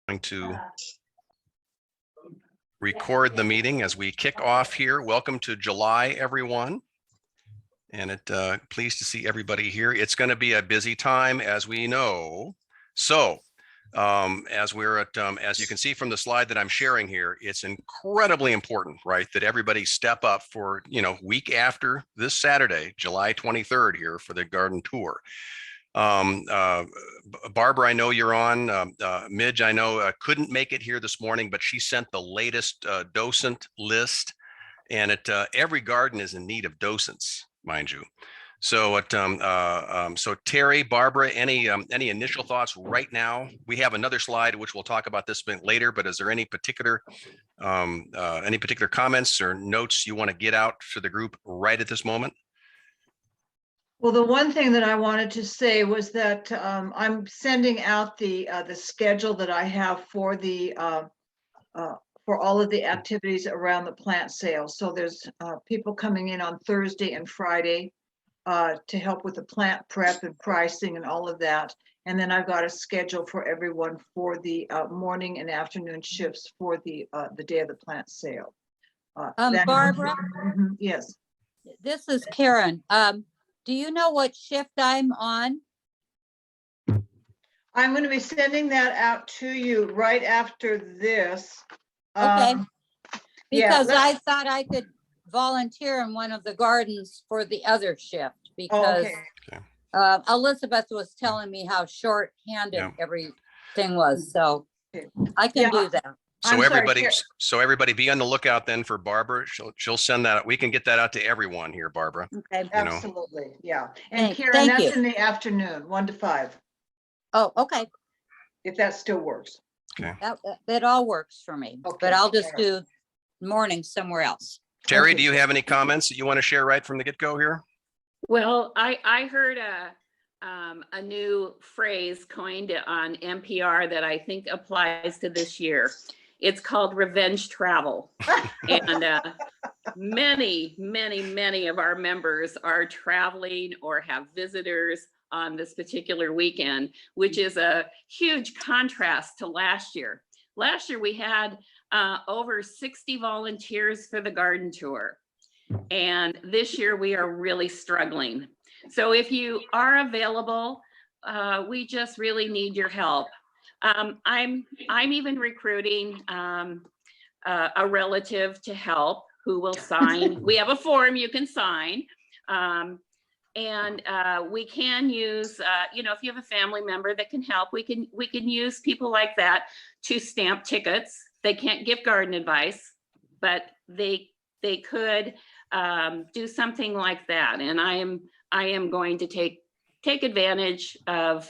going to record the meeting as we kick off here. Welcome to July, everyone. And pleased to see everybody here. It's going to be a busy time, as we know. So as you can see from the slide that I'm sharing here, it's incredibly important, right, that everybody step up for, week after this Saturday, July 23rd here for the garden tour. Barbara, I know you're on. Midge, I know couldn't make it here this morning, but she sent the latest docent list, and every garden is in need of docents, mind you. So so Terry, Barbara, any initial thoughts right now? We have another slide which we'll talk about this a bit later, but is there any particular comments or notes you want to get out to the group right at this moment? Well, the one thing that I wanted to say was that I'm sending out the schedule that I have for the for all of the activities around the plant sale. So there's people coming in on Thursday and Friday to help with the plant prep and pricing and all of that. And then I've got a schedule for everyone for the morning and afternoon shifts for the day of the plant sale. Barbara? Yes. This is Karen. Do you know what shift I'm on? I'm going to be sending that out to you right after this. Okay. Because yeah, I thought I could volunteer in one of the gardens for the other shift because Elizabeth was telling me how short-handed everything was. So I can do that. So everybody be on the lookout then for Barbara. She'll send that. We can get that out to everyone here, Barbara. Okay. Absolutely. Yeah. And Karen, that's in the afternoon, 1 to 5. Oh, okay. If that still works. Okay. That all works for me, but I'll just do morning somewhere else. Terry, do you have any comments that you want to share right from the get-go here? Well, I heard a new phrase coined on NPR that I think applies to this year. It's called revenge travel. And many of our members are traveling or have visitors on this particular weekend, which is a huge contrast to last year. Last year we had over 60 volunteers for the garden tour. And this year we are really struggling. So if you are available, we just really need your help. I'm even recruiting a relative to help who will sign. We have a form you can sign. And we can use, if you have a family member that can help, we can use people like that to stamp tickets. They can't give garden advice, but they could do something like that. And I am going to take advantage of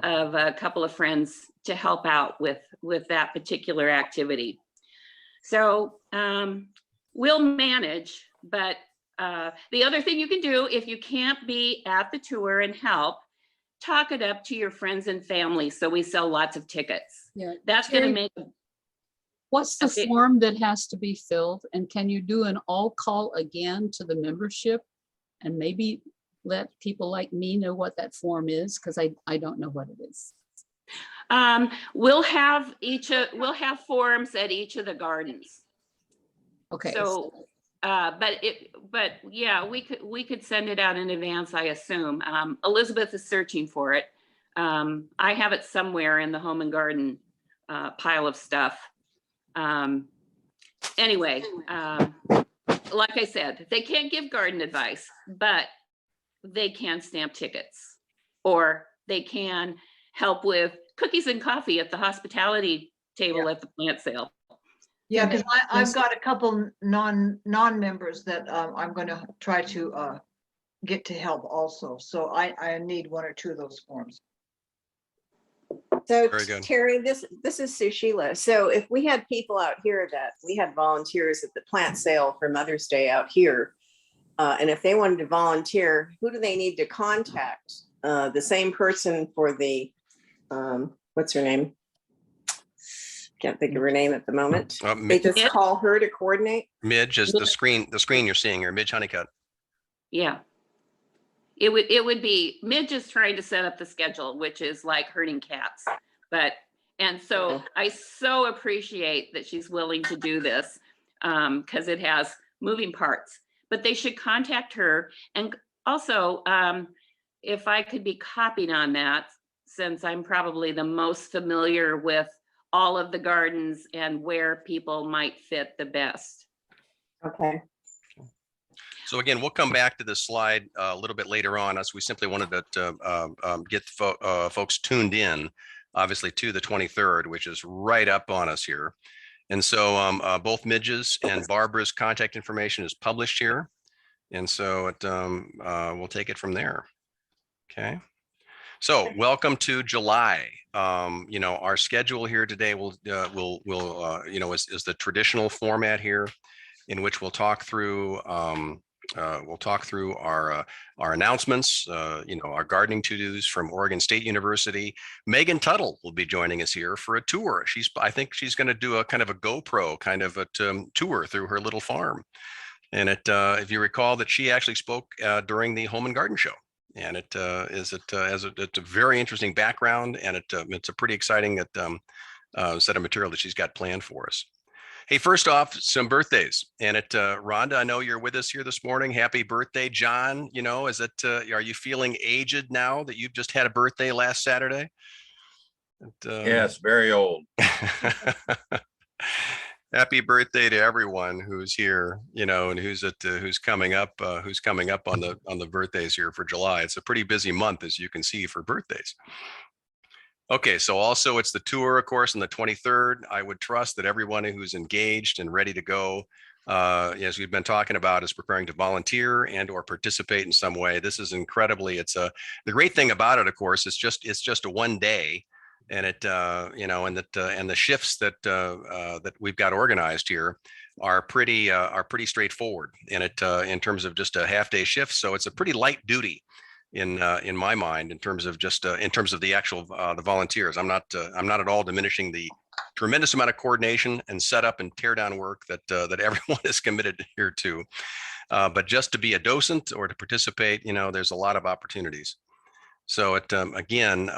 a couple of friends to help out with that particular activity. So we'll manage, but the other thing you can do if you can't be at the tour and help, talk it up to your friends and family so we sell lots of tickets. Yeah, that's going to make. What's the form that has to be filled? And can you do an all call again to the membership and maybe let people like me know what that form is? Because I don't know what it is. We'll have forms at each of the gardens. Okay. So but yeah, we could send it out in advance, I assume. Elizabeth is searching for it. I have it somewhere in the home and garden pile of stuff. Anyway, like I said, they can't give garden advice, but they can stamp tickets, or they can help with cookies and coffee at the hospitality table at the plant sale. Yeah, because I've got a couple non-members that I'm going to try to get to help also. So I need 1 or 2 of those forms. So Terry, this is Sushila. So if we had people out here that we had volunteers at the plant sale for Mother's Day out here, and if they wanted to volunteer, who do they need to contact? The same person for the, what's her name? Can't think of her name at the moment. They just call her to coordinate. Midge is the screen you're seeing here, Midge Honeycutt. Yeah. It would be Midge is trying to set up the schedule, which is like herding cats, but And so I so appreciate that she's willing to do this because it has moving parts. But they should contact her. And also, if I could be copied on that, since I'm probably the most familiar with all of the gardens and where people might fit the best. Okay. So again, we'll come back to this slide a little bit later on, as we simply wanted to get folks tuned in, obviously, to the 23rd, which is right up on us here. And so both Midge's and Barbara's contact information is published here. And so we'll take it from there. Okay. So welcome to July. Our schedule here today is the traditional format here, in which we'll talk through our announcements, our gardening to-dos from Oregon State University. Megan Tuttle will be joining us here for a tour. I think she's going to do a kind of a GoPro kind of a tour through her little farm. And if you recall that she actually spoke during the Home and Garden Show. And it's a very interesting background, and it's a pretty exciting set of material that she's got planned for us. Hey, first off, some birthdays. And Rhonda, I know you're with us here this morning. Happy birthday, John. Are you feeling aged now that you've just had a birthday last Saturday? Yes, very old. Happy birthday to everyone who's here, and who's coming up on the birthdays here for July. It's a pretty busy month, as you can see, for birthdays. Okay, so also it's the tour, of course, on the 23rd. I would trust that everyone who's engaged and ready to go, as we've been talking about, is preparing to volunteer and or participate in some way. This is incredibly. The great thing about it, of course, it's just a one day. And and the shifts that we've got organized here are pretty straightforward. And in terms of just a half-day shift, so it's a pretty light duty in my mind in terms of the actual the volunteers. I'm not at all diminishing the tremendous amount of coordination and setup and tear down work that everyone is committed here to. But just to be a docent or to participate, there's a lot of opportunities. So again,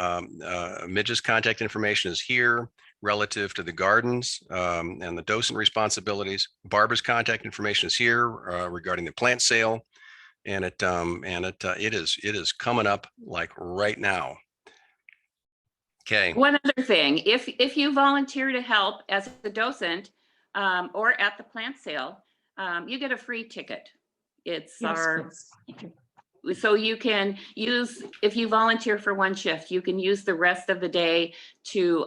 Midge's contact information is here relative to the gardens and the docent responsibilities. Barbara's contact information is here regarding the plant sale, and it is coming up like right now. Okay. One other thing, if you volunteer to help as a docent or at the plant sale, you get a free ticket. It's so you can use, if you volunteer for one shift, you can use the rest of the day to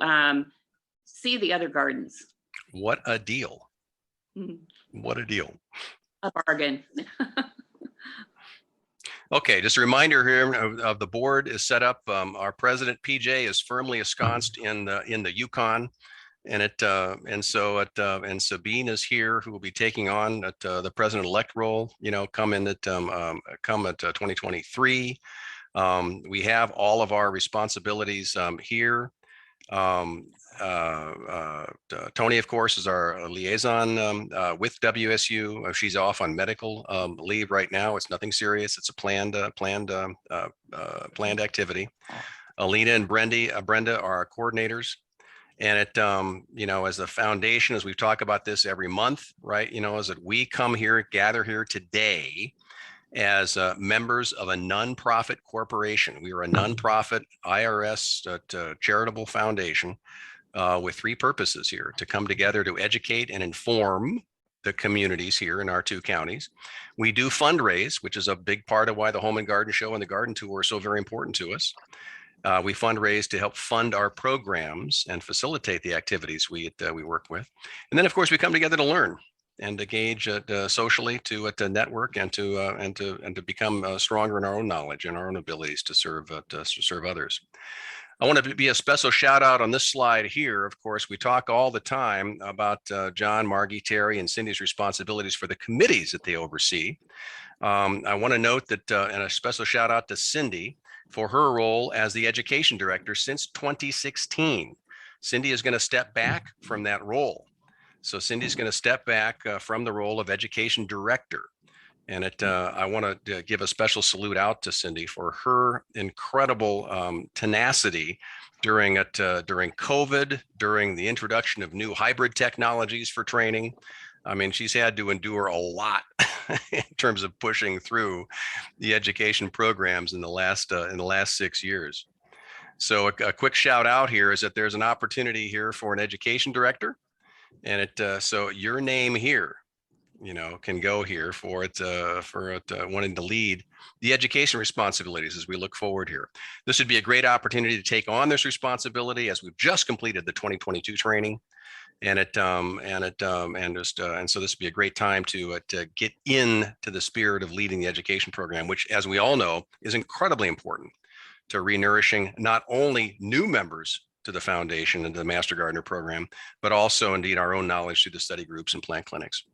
see the other gardens. What a deal. What a deal. A bargain. Okay, just a reminder here of the board is set up. Our president, PJ, is firmly ensconced in the Yukon. And Sabine is here, who will be taking on the president-elect role, come at 2023. We have all of our responsibilities here. Tony, of course, is our liaison with WSU. She's off on medical leave right now. It's nothing serious. It's a planned activity. Alina and Brenda are our coordinators. And as the foundation, as we talk about this every month, right, is that we gather here today as members of a nonprofit corporation. We are a nonprofit IRS charitable foundation with three purposes here: to come together to educate and inform the communities here in our two counties. We do fundraise, which is a big part of why the Home and Garden Show and the Garden Tour are so very important to us. We fundraise to help fund our programs and facilitate the activities we work with. And then, of course, we come together to learn and engage socially, to network and to become stronger in our own knowledge and our own abilities to serve others. I want to be a special shout out on this slide here. Of course, we talk all the time about John, Margie, Terry, and Cindy's responsibilities for the committees that they oversee. I want to note that, and a special shout out to Cindy for her role as the education director since 2016. Cindy is going to step back from that role. So Cindy's going to step back from the role of education director. And I want to give a special salute out to Cindy for her incredible tenacity during COVID, during the introduction of new hybrid technologies for training. I mean, she's had to endure a lot in terms of pushing through the education programs in the last 6 years. So a quick shout out here is that there's an opportunity here for an education director, and so your name here, can go here for wanting to lead the education responsibilities as we look forward here. This would be a great opportunity to take on this responsibility as we've just completed the 2022 training, and so this would be a great time to get into the spirit of leading the education program, which, as we all know, is incredibly important to renourishing not only new members to the foundation and the Master Gardener program, but also indeed our own knowledge through the study groups and plant clinics.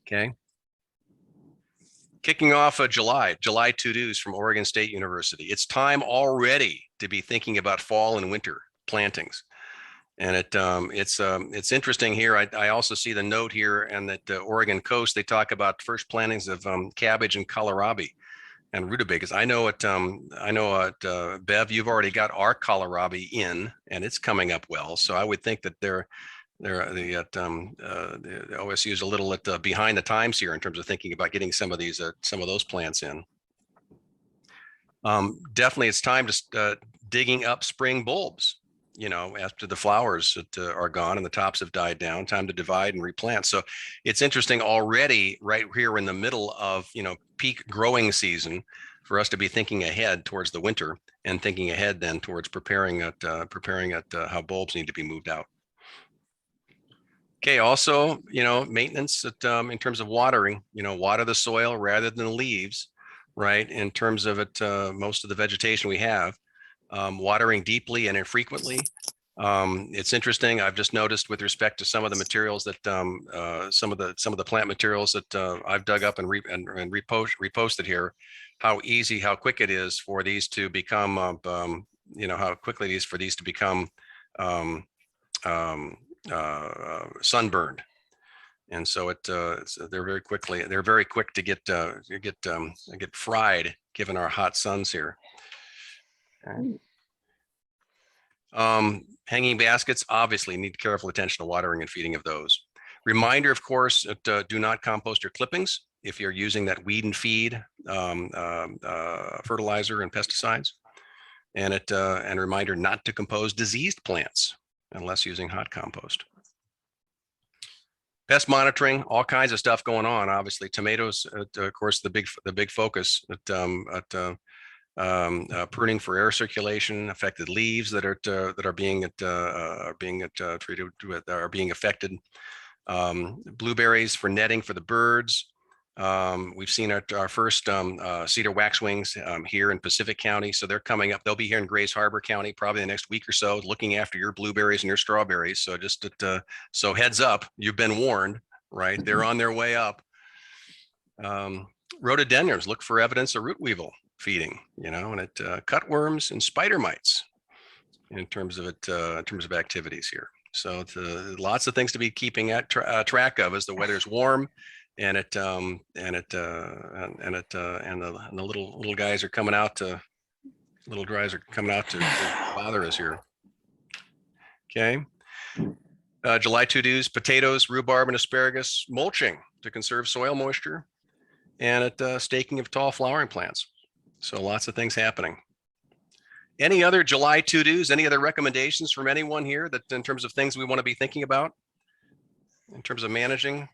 Okay. Kicking off July to-dos from Oregon State University. It's time already to be thinking about fall and winter plantings. And it's interesting here. I also see the note here, and that Oregon coast, they talk about first plantings of cabbage and kohlrabi and rutabagas. I know Bev, you've already got our kohlrabi in, and it's coming up well. So I would think that the OSU is a little behind the times here in terms of thinking about getting some of those plants in. Definitely, it's time to digging up spring bulbs. After the flowers that are gone and the tops have died down, time to divide and replant. So it's interesting already, right here in the middle of peak growing season, for us to be thinking ahead towards the winter and thinking ahead then towards preparing how bulbs need to be moved out. Okay, also, maintenance in terms of watering, water the soil rather than the leaves, right? In terms of most of the vegetation we have, watering deeply and infrequently. It's interesting. I've just noticed with respect to some of the materials that some of the plant materials that I've dug up and reposted here, how quick it is for these to become, how quickly it is for these to become sunburned. And so they're very quick to get fried given our hot suns here. Okay. Hanging baskets obviously need careful attention to watering and feeding of those. Reminder, of course, that do not compost your clippings if you're using that weed and feed fertilizer and pesticides, and reminder not to compose diseased plants unless using hot compost. Pest monitoring, all kinds of stuff going on. Obviously, tomatoes, of course, the big focus at pruning for air circulation, affected leaves that are being treated with, are being affected. Blueberries for netting for the birds. We've seen our first cedar waxwings here in Pacific County, so they're coming up. They'll be here in Grays Harbor County probably the next week or so, looking after your blueberries and your strawberries. So just so heads up, you've been warned, right? They're on their way up. Rhododendrons, look for evidence of root weevil feeding, and cutworms and spider mites in terms of activities here. So lots of things to be keeping track of as the weather's warm, and the little guys are coming out to bother us here. Okay. July to-dos: potatoes, rhubarb, and asparagus mulching to conserve soil moisture, and staking of tall flowering plants. So lots of things happening. Any other July to-dos? Any other recommendations from anyone here that in terms of things we want to be thinking about in terms of managing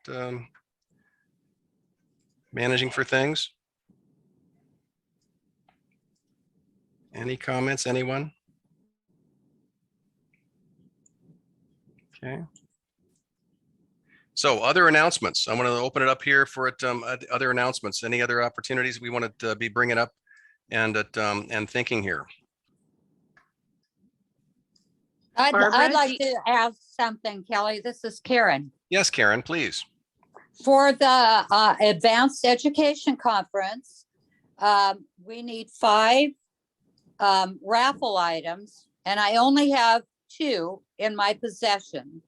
for things? Any comments, anyone? Okay. So other announcements. I want to open it up here for other announcements. Any other opportunities we want to be bringing up and thinking here? I'd Barbara, like to ask something, Kelly. This is Karen. Yes, Karen, please. For the Advanced Education Conference, we need 5 raffle items, and I only have 2 in my possession.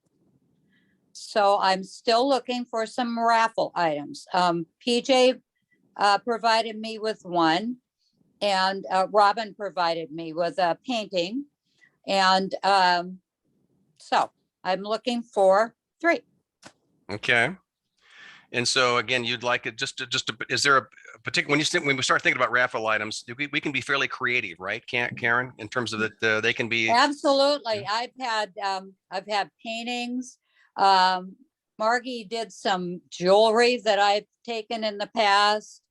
So I'm still looking for some raffle items. PJ provided me with one, and Robin provided me with a painting And so I'm looking for 3. Okay. And so again, you'd like it is there a particular, when we start thinking about raffle items, we can be fairly creative, right? Can't Karen, in terms of that, they can be. Absolutely. I've had paintings. Margie did some jewelry that I've taken in the past.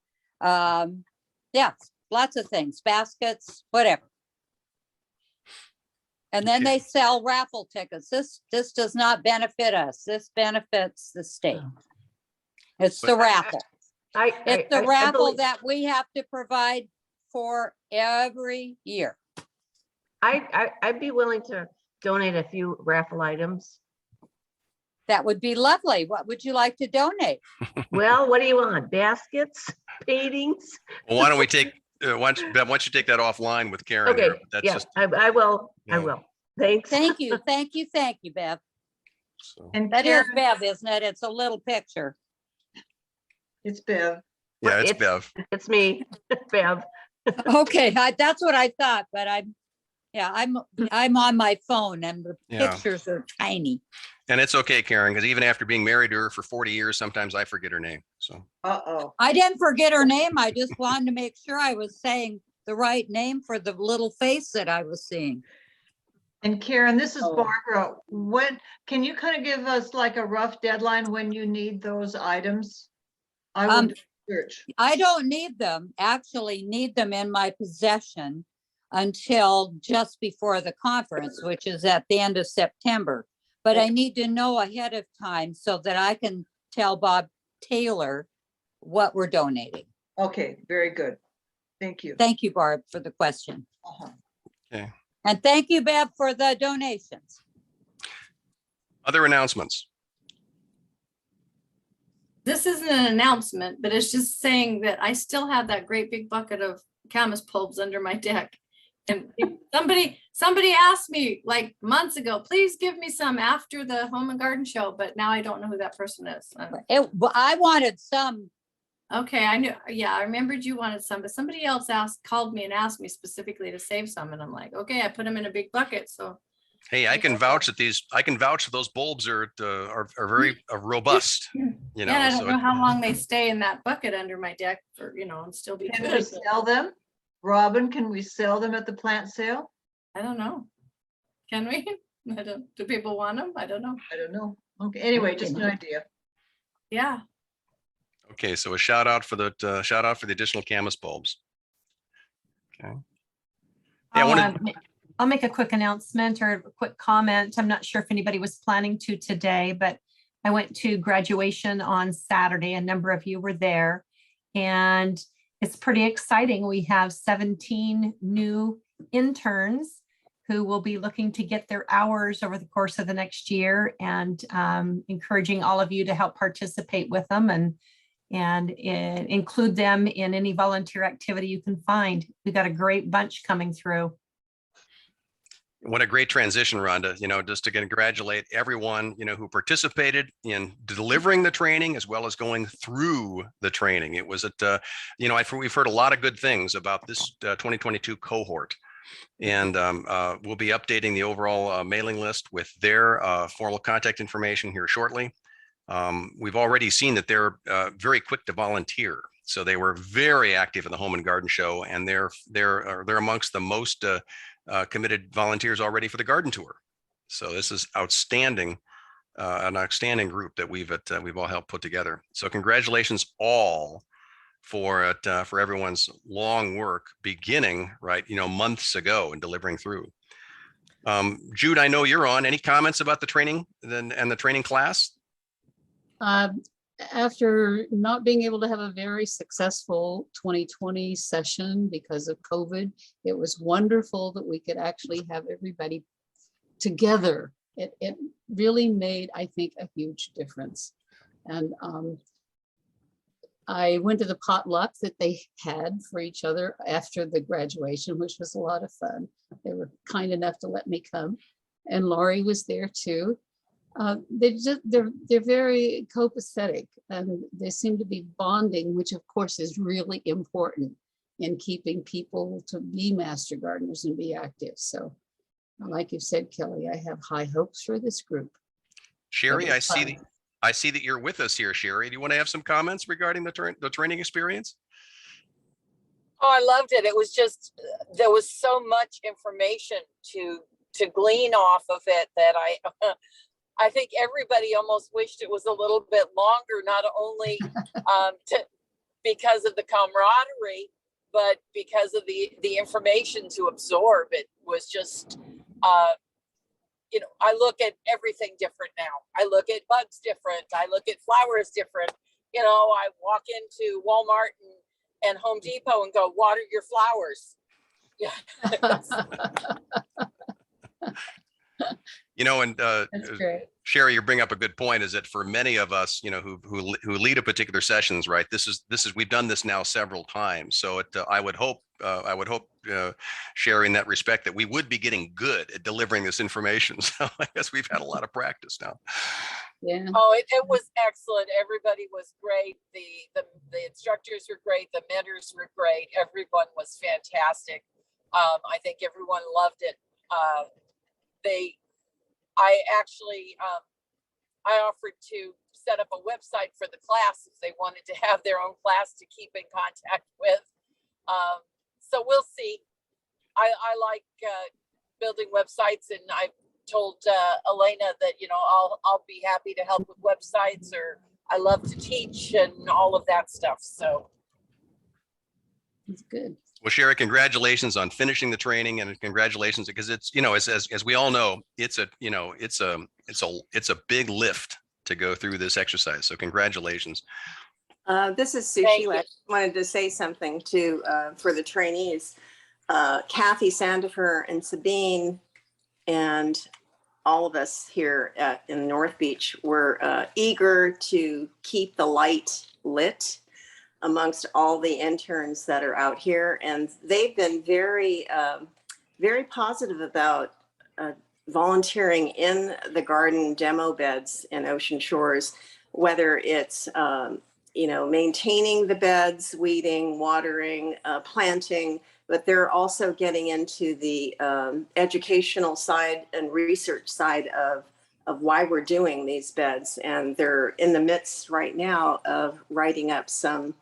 Yeah, lots of things, baskets, whatever. And then Okay. they sell raffle tickets. This does not benefit us. This benefits the state. It's the raffle. It's the raffle that we have to provide for every year. I'd be willing to donate a few raffle items. That would be lovely. What would you like to donate? Well, what do you want? Baskets, paintings? Well, why don't we take, why don't you take that offline with Karen? Okay, here? That's yeah, just, I will. yeah. I will. Thanks. Thank you, thank you, thank you, Bev. so, And That is Karen, Bev, isn't it? It's a little picture. it's Bev. yeah, it's Bev. It's me, Bev. Okay, that's what I thought, but I'm on my phone and the Yeah. pictures are tiny. And it's okay, Karen, because even after being married to her for 40 years, sometimes I forget her name. So, Uh-oh. I didn't forget her name. I just wanted to make sure I was saying the right name for the little face that I was seeing. And Karen, this is Oh. Barbara. When, can you kind of give us like a rough deadline when you need those items? I would search. I don't need them, actually need them in my possession until just before the conference, which is at the end of September. But I need to know ahead of time so that I can tell Bob Taylor what we're donating. Okay, very good. Thank you. Thank you, Barb, for the question. Uh-huh. okay. And thank you, Bev, for the donations. Other announcements. This isn't an announcement, but it's just saying that I still have that great big bucket of camas bulbs under my deck. And somebody asked me like months ago, please give me some after the home and garden show, but now I don't know who that person is. I wanted some. Okay, I knew, yeah, I remembered you wanted some, but somebody else called me and asked me specifically to save some. And I'm like, okay, I put them in a big bucket, so. Hey, I can vouch that those bulbs are very robust. You know, And I don't so know how long they stay in that bucket under my deck for, and still be Can we good. sell them? Robin, can we sell them at the plant sale? I don't know. Can we? Do people want them? I don't know. I don't know. Okay, anyway, just an idea. Yeah. okay, so a shout out for the additional camas bulbs. Okay. Yeah, I'll make a quick announcement or a quick comment. I'm not sure if anybody was planning to today, but I went to graduation on Saturday. A number of you were there, and it's pretty exciting. We have 17 new interns who will be looking to get their hours over the course of the next year, and encouraging all of you to help participate with them and include them in any volunteer activity you can find. We've got a great bunch coming through. what a great transition, Rhonda, just to congratulate everyone, who participated in delivering the training as well as going through the training. It was we've heard a lot of good things about this 2022 cohort, and we'll be updating the overall mailing list with their formal contact information here shortly. We've already seen that they're very quick to volunteer. So they were very active in the Home and Garden Show, and they're amongst the most committed volunteers already for the garden tour. So this is outstanding, an outstanding group that we've all helped put together. So congratulations all for everyone's long work beginning months ago and delivering through. Jude, I know you're on. Any comments about the training and the training class? After not being able to have a very successful 2020 session because of COVID, it was wonderful that we could actually have everybody together. It really made, I think, a huge difference. And I went to the potluck that they had for each other after the graduation, which was a lot of fun. They were kind enough to let me come, and Laurie was there too. They're very copacetic, and they seem to be bonding, which of course is really important in keeping people to be master gardeners and be active. So Like you said, Kelly, I have high hopes for this group. Sherry, It I was see fun. I see that you're with us here, Sherry. Do you want to have some comments regarding the training experience? Oh, I loved it. It was just, there was so much information to glean off of it that I think everybody almost wished it was a little bit longer, not only because of the camaraderie, but because of the information to absorb. It was just, you know, I look at everything different now. I look at bugs different. I look at flowers different. You know, I walk into Walmart and Home Depot and go, water your flowers. Yeah. You know, and That's great. Sherry, you bring up a good point, is that for many of us, you know, who lead a particular sessions, right? This is we've done this now several times. So I would hope Sherry, in that respect, that we would be getting good at delivering this information. So I guess we've had a lot of practice now. Yeah. Oh, it was excellent. Everybody was great. The instructors were great. The mentors were great. Everyone was fantastic. I think everyone loved it. I actually, I offered to set up a website for the class if they wanted to have their own class to keep in contact with. So we'll see. I like building websites, and I told Elena that, you know, I'll be happy to help with websites, or I love to teach and all of that stuff. So It's good. Well, Sherry, congratulations on finishing the training, and congratulations, because it's, you know, as we all know, it's a big lift to go through this exercise. So congratulations. This is Thank Sushi. I you. wanted to say something to for the trainees. Kathy Sandifer and Sabine and all of us here in North Beach were eager to keep the light lit amongst all the interns that are out here. And they've been very, very positive about volunteering in the garden demo beds in Ocean Shores, whether it's, you know, maintaining the beds, weeding, watering, planting, but they're also getting into the educational side and research side of why we're doing these beds. And they're in the midst right now of writing up some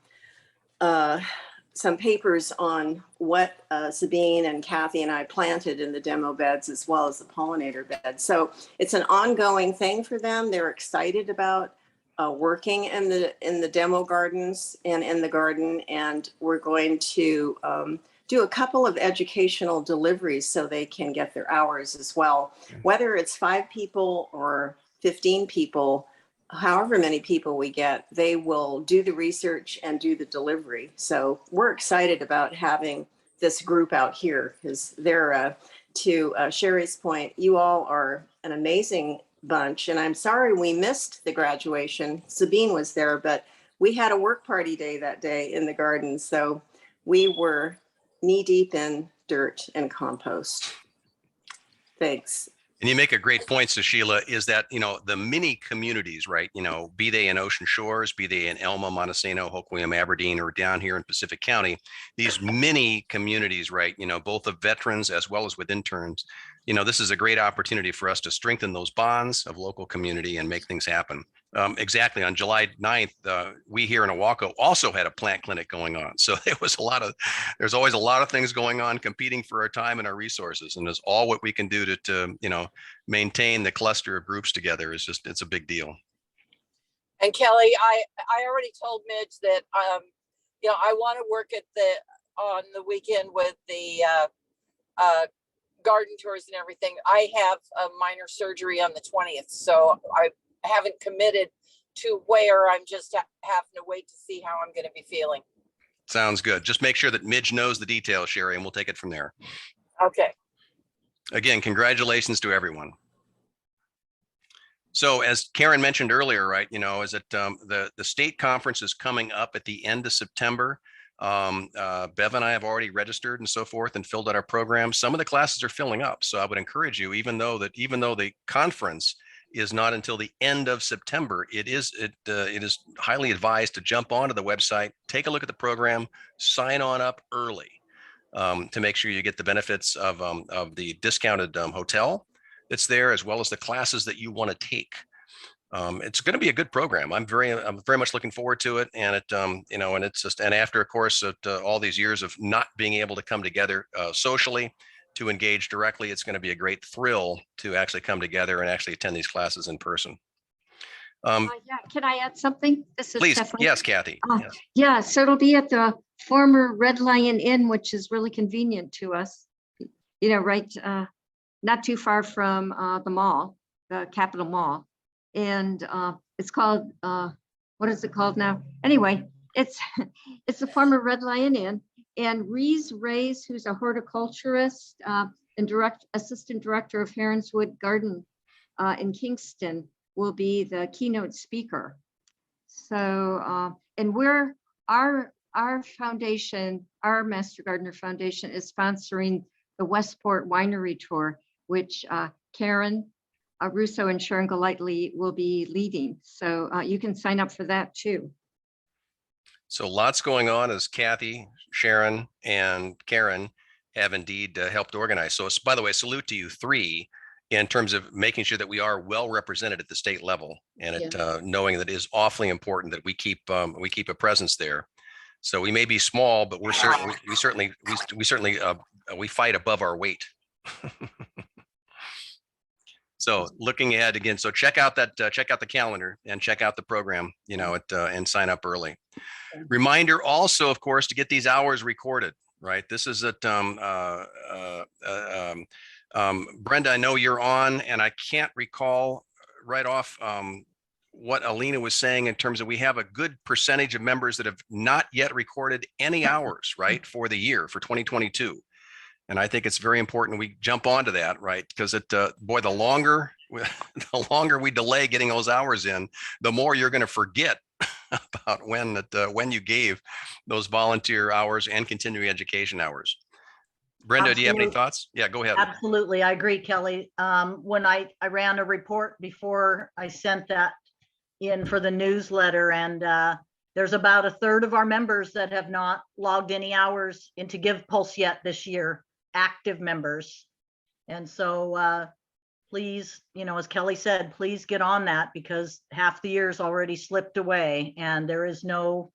papers on what Sabine and Kathy and I planted in the demo beds, as well as the pollinator beds. So it's an ongoing thing for them. They're excited about working in the demo gardens and in the garden. And we're going to do a couple of educational deliveries so they can get their hours as well. Whether it's 5 people or 15 people, however many people we get, they will do the research and do the delivery. So we're excited about having this group out here, because they're, to Sherry's point, you all are an amazing bunch. And I'm sorry we missed the graduation. Sabine was there, but we had a work party day that day in the garden. So we were knee deep in dirt and compost. Thanks. And you make a great point, Sushila, is that, you know, the mini communities, right? You know, be they in Ocean Shores, be they in Elma, Montesano, Hoquiam, Aberdeen, or down here in Pacific County, these mini communities, right? You know, both of veterans as well as with interns, you know, this is a great opportunity for us to strengthen those bonds of local community and make things happen. Exactly. On July 9th, we here in Oahu also had a plant clinic going on. So there's always a lot of things going on, competing for our time and our resources. And it's all what we can do to, you know, maintain the cluster of groups together is just, it's a big deal. And Kelly, I already told Midge that, you know, I want to work on the weekend with the garden tours and everything. I have a minor surgery on the 20th, so I haven't committed to where. I'm just having to wait to see how I'm going to be feeling. Sounds good. Just make sure that Midge knows the details, Sherry, and we'll take it from there. Okay. Again, congratulations to everyone. So as Karen mentioned earlier, right, you know, is that the state conference is coming up at the end of September. Bev and I have already registered and so forth and filled out our program. Some of the classes are filling up. So I would encourage you, even though the conference is not until the end of September, it is highly advised to jump onto the website, take a look at the program, sign on up early. to make sure you get the benefits of the discounted hotel that's there, as well as the classes that you want to take. It's going to be a good program. I'm very much looking forward to it. And it, you know, and it's just, and after, of course, all these years of not being able to come together socially to engage directly, it's going to be a great thrill to actually come together and actually attend these classes in person. Yeah, can I add something? This is Please, Stephanie. yes, Kathy. Yes. Yeah, so it'll be at the former Red Lion Inn, which is really convenient to us. You know, right, not too far from the mall, the Capitol Mall. And it's called, what is it called now? Anyway, it's the former Red Lion Inn. And Reese Reyes, who's a horticulturist and assistant director of Heronswood Garden in Kingston, will be the keynote speaker. So, and our foundation, our Master Gardener Foundation, is sponsoring the Westport Winery Tour, which Karen Russo and Sharon Golightly will be leading. So you can sign up for that too. So lots going on, as Kathy, Sharon, and Karen have indeed helped organize. So by the way, salute to you three in terms of making sure that we are well represented at the state level, and it, knowing that it is awfully important that we keep a presence there. So we may be small, but we certainly fight above our weight. So looking ahead again, so check out the calendar and check out the program, you know, and sign up early. Reminder also, of course, to get these hours recorded, right? This is at Brenda, I know you're on, and I can't recall right off what Alina was saying in terms of we have a good percentage of members that have not yet recorded any hours, right, for the year, for 2022. And I think it's very important we jump onto that, right? Because it, boy, the longer we delay getting those hours in, the more you're going to forget about when you gave those volunteer hours and continuing education hours. Brenda, do you have any thoughts? Yeah, go ahead. Absolutely. I agree, Kelly. When I ran a report before I sent that in for the newsletter, and there's about a third of our members that have not logged any hours into Give Pulse yet this year, active members. And so please, you know, as Kelly said, please get on that, because half the year's already slipped away and there is no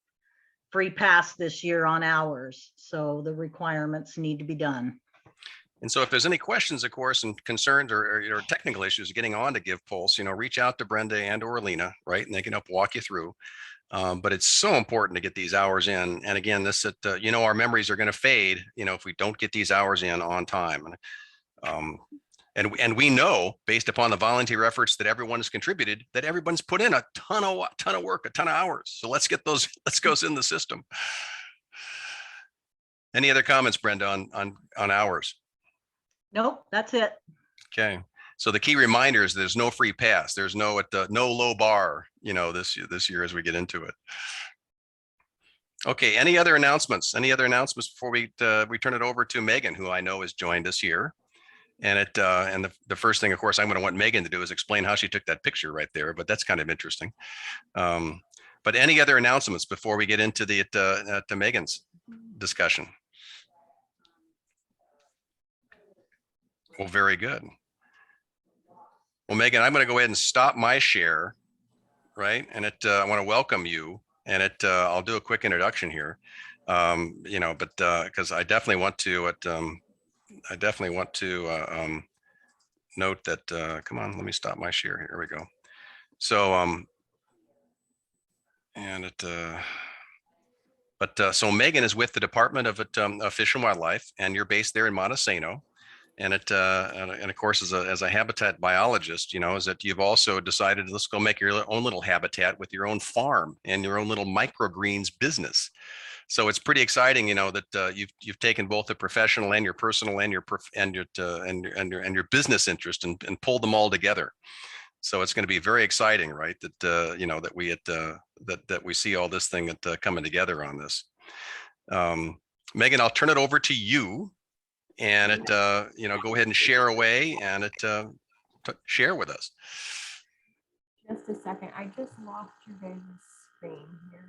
free pass this year on hours. So the requirements need to be done. And so if there's any questions, of course, and concerns or technical issues getting on to Give Pulse, you know, reach out to Brenda and or Alina, right? And they can help walk you through. But it's so important to get these hours in. And again, you know, our memories are going to fade, you know, if we don't get these hours in on time. And we know, based upon the volunteer efforts that everyone has contributed, that everyone's put in a ton of work, a ton of hours. So let's get those in the system. Any other comments, Brenda, on hours? Nope, that's it. Okay. So the key reminder is there's no free pass. There's no low bar, you know, this year as we get into it. Okay. Any other announcements? Any other announcements before we turn it over to Megan, who I know has joined us here? And the first thing, of course, I'm going to want Megan to do is explain how she took that picture right there. But that's kind of interesting. But any other announcements before we get into to Megan's discussion? Well, very good. Well, Megan, I'm going to go ahead and stop my share, right? And I want to welcome you, and I'll do a quick introduction here, you know, but because I definitely want to, note that, come on, let me stop my share here. Here we go. So, so Megan is with the Department of Fish and Wildlife, and you're based there in Montesano. And of course, as a habitat biologist, you know, is that you've also decided, let's go make your own little habitat with your own farm and your own little microgreens business. So it's pretty exciting, you know, that you've taken both the professional and your personal and your business interest and pulled them all together. So it's going to be very exciting, right? That you know, that we see all this thing coming together on this. Megan, I'll turn it over to you. And you know, go ahead and share away and share with us. Just a second. I just lost your guys' screen here.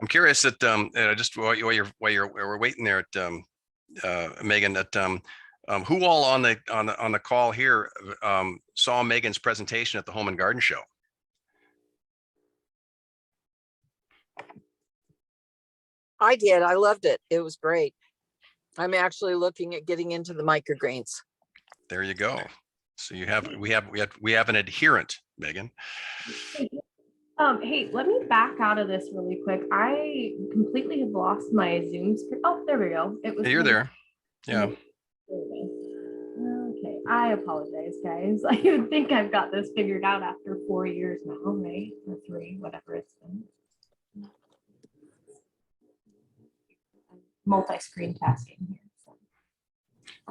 I'm curious that just while we're waiting there at Megan, that who all on the call here saw Megan's presentation at the Home and Garden Show? I did. I loved it. It was great. I'm actually looking at getting into the microgreens. There you go. So we have an adherent, Megan. Hey, let me back out of this really quick. I completely have lost my Zoom screen. Oh, there we go. It was. Hey, you're there. Yeah. Okay, I apologize, guys. I would think I've got this figured out after 4 years now, right? Or 3, whatever it's been. Multi-screen tasking here. So.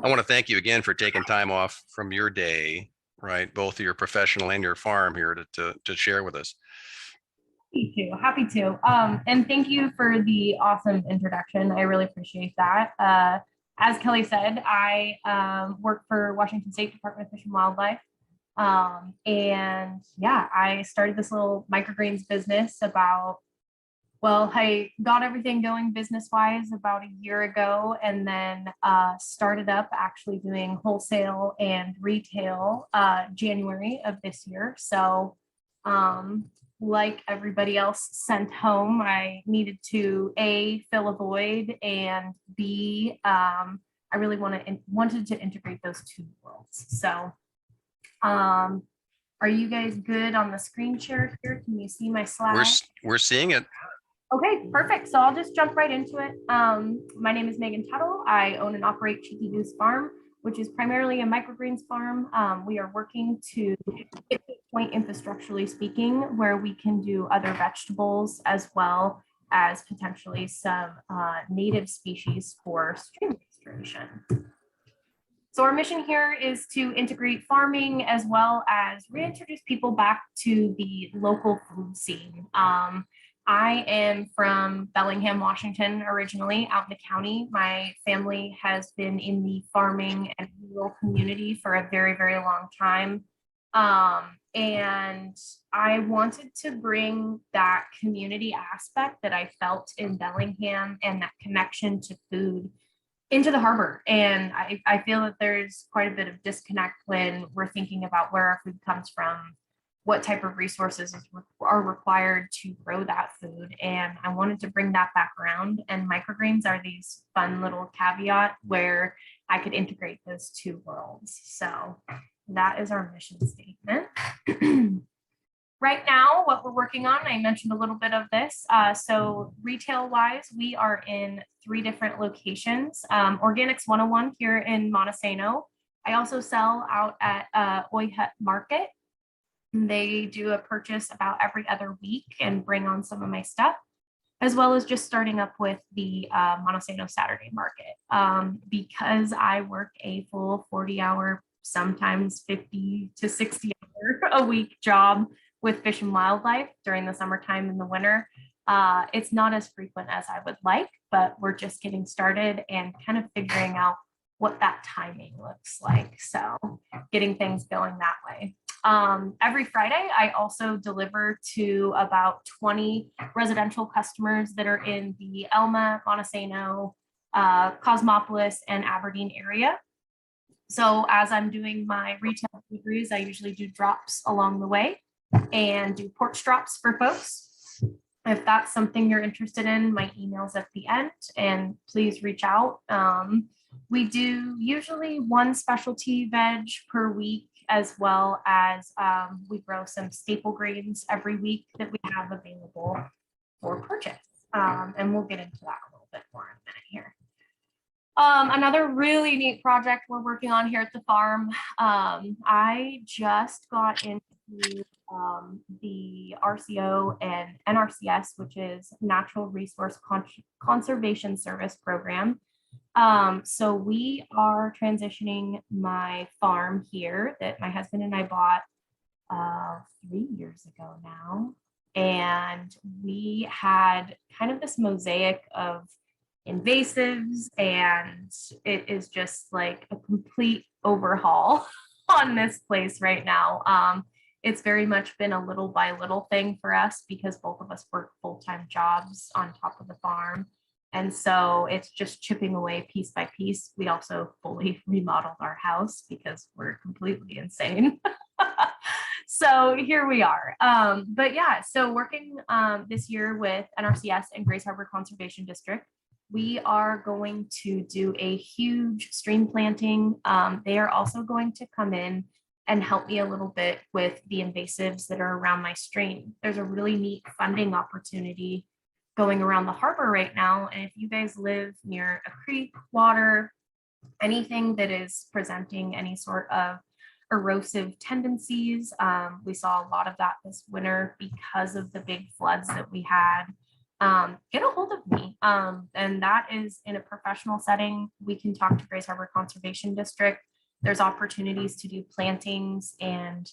I want to thank you again for taking time off from your day, right? Both your professional and your farm here to share with us. Happy to. And thank you for the awesome introduction. I really appreciate that. As Kelly said, I work for Washington State Department of Fish and Wildlife. And yeah, I started this little microgreens business I got everything going business-wise about a year ago, and then started up actually doing wholesale and retail January of this year. So like everybody else sent home, I needed to A, fill a void, and B, I really wanted to integrate those two worlds. So are you guys good on the screen share here? Can you see my slide? We're seeing it. Okay, perfect. So I'll just jump right into it. My name is Megan Tuttle. I own and operate Cheeky Goose Farm, which is primarily a microgreens farm. We are working to get to a point, infrastructurally speaking, where we can do other vegetables as well as potentially some native species for stream restoration. So our mission here is to integrate farming as well as reintroduce people back to the local food scene. I am from Bellingham, Washington, originally out in the county. My family has been in the farming and rural community for a very, very long time. And I wanted to bring that community aspect that I felt in Bellingham and that connection to food into the harbor. And I feel that there's quite a bit of disconnect when we're thinking about where our food comes from, what type of resources are required to grow that food. And I wanted to bring that back around. And microgreens are these fun little caveat where I could integrate those two worlds. So that is our mission statement. Right now, what we're working on, I mentioned a little bit of this. So retail wise, we are in 3 different locations. Organics 101 here in Montesano. I also sell out at Oi Hut Market. They do a purchase about every other week and bring on some of my stuff, as well as just starting up with the Montesano Saturday Market. Because I work a full 40-hour, sometimes 50 to 60 hour a week job with Fish and Wildlife during the summertime and the winter. It's not as frequent as I would like, but we're just getting started and kind of figuring out what that timing looks like. So getting things going that way. Every Friday, I also deliver to about 20 residential customers that are in the Elma, Montesano, Cosmopolis, and Aberdeen area. So as I'm doing my retail deliveries, I usually do drops along the way and do porch drops for folks. If that's something you're interested in, my email's at the end, and please reach out. We do usually 1 specialty veg per week, as well as we grow some staple greens every week that we have available for purchase. And we'll get into that a little bit more in a minute here. Another really neat project we're working on here at the farm. I just got into the RCO and NRCS, which is Natural Resource Conservation Service program. So we are transitioning my farm here that my husband and I bought 3 years ago now. And we had kind of this mosaic of invasives, and it is just like a complete overhaul on this place right now. it's very much been a little by little thing for us because both of us work full-time jobs on top of the farm. And so it's just chipping away piece by piece. We also fully remodeled our house because we're completely insane. So here we are. But yeah, so working this year with NRCS and Grace Harbor Conservation District, we are going to do a huge stream planting. They are also going to come in and help me a little bit with the invasives that are around my stream. There's a really neat funding opportunity going around the harbor right now. And if you guys live near a creek, water, anything that is presenting any sort of erosive tendencies, we saw a lot of that this winter because of the big floods that we had. Get a hold of me. And that is in a professional setting. We can talk to Grace Harbor Conservation District. There's opportunities to do plantings and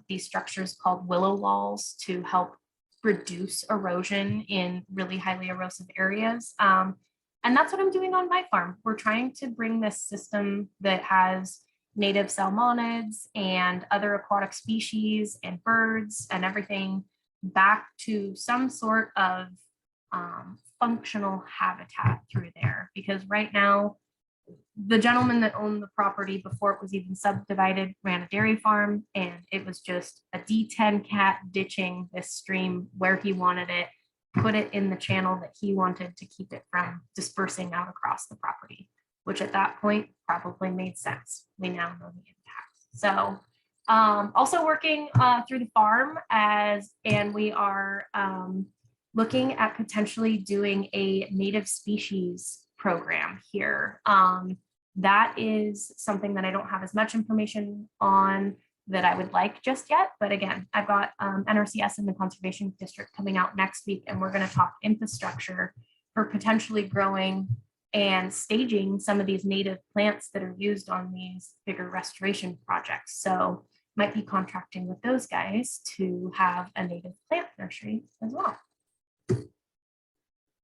these structures called willow walls to help reduce erosion in really highly erosive areas. And that's what I'm doing on my farm. We're trying to bring this system that has native salmonids and other aquatic species and birds and everything back to some sort of functional habitat through there. Because right now, the gentleman that owned the property before it was even subdivided ran a dairy farm, and it was just a D10 cat ditching this stream where he wanted it, put it in the channel that he wanted to keep it from dispersing out across the property, which at that point probably made sense. We now know the impact. So also working through the farm and we are looking at potentially doing a native species program here. That is something that I don't have as much information on that I would like just yet. But again, I've got NRCS and the Conservation District coming out next week, and we're going to talk infrastructure for potentially growing and staging some of these native plants that are used on these bigger restoration projects. So might be contracting with those guys to have a native plant nursery as well.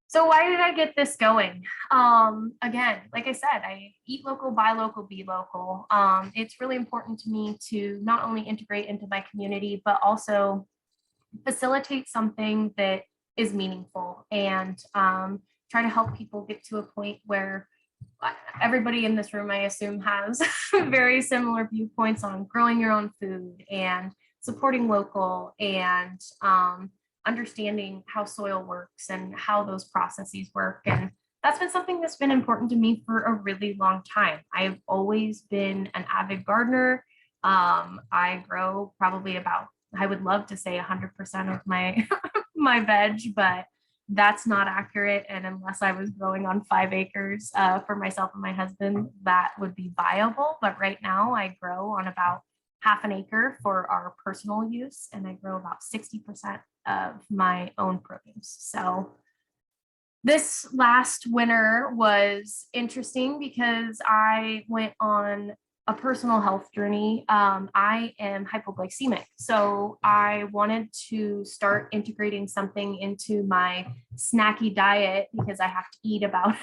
So why did I get this going? Again, like I said, I eat local, buy local, be local. It's really important to me to not only integrate into my community, but also facilitate something that is meaningful and try to help people get to a point where everybody in this room, I assume, has very similar viewpoints on growing your own food and supporting local and understanding how soil works and how those processes work. And that's been something that's been important to me for a really long time. I've always been an avid gardener. I grow probably about, I would love to say 100% of my my veg, but that's not accurate. And unless I was growing on 5 acres for myself and my husband, that would be viable. But right now I grow on about half an acre for our personal use, and I grow about 60% of my own produce. So this last winter was interesting because I went on a personal health journey. I am hypoglycemic, so I wanted to start integrating something into my snacky diet because I have to eat about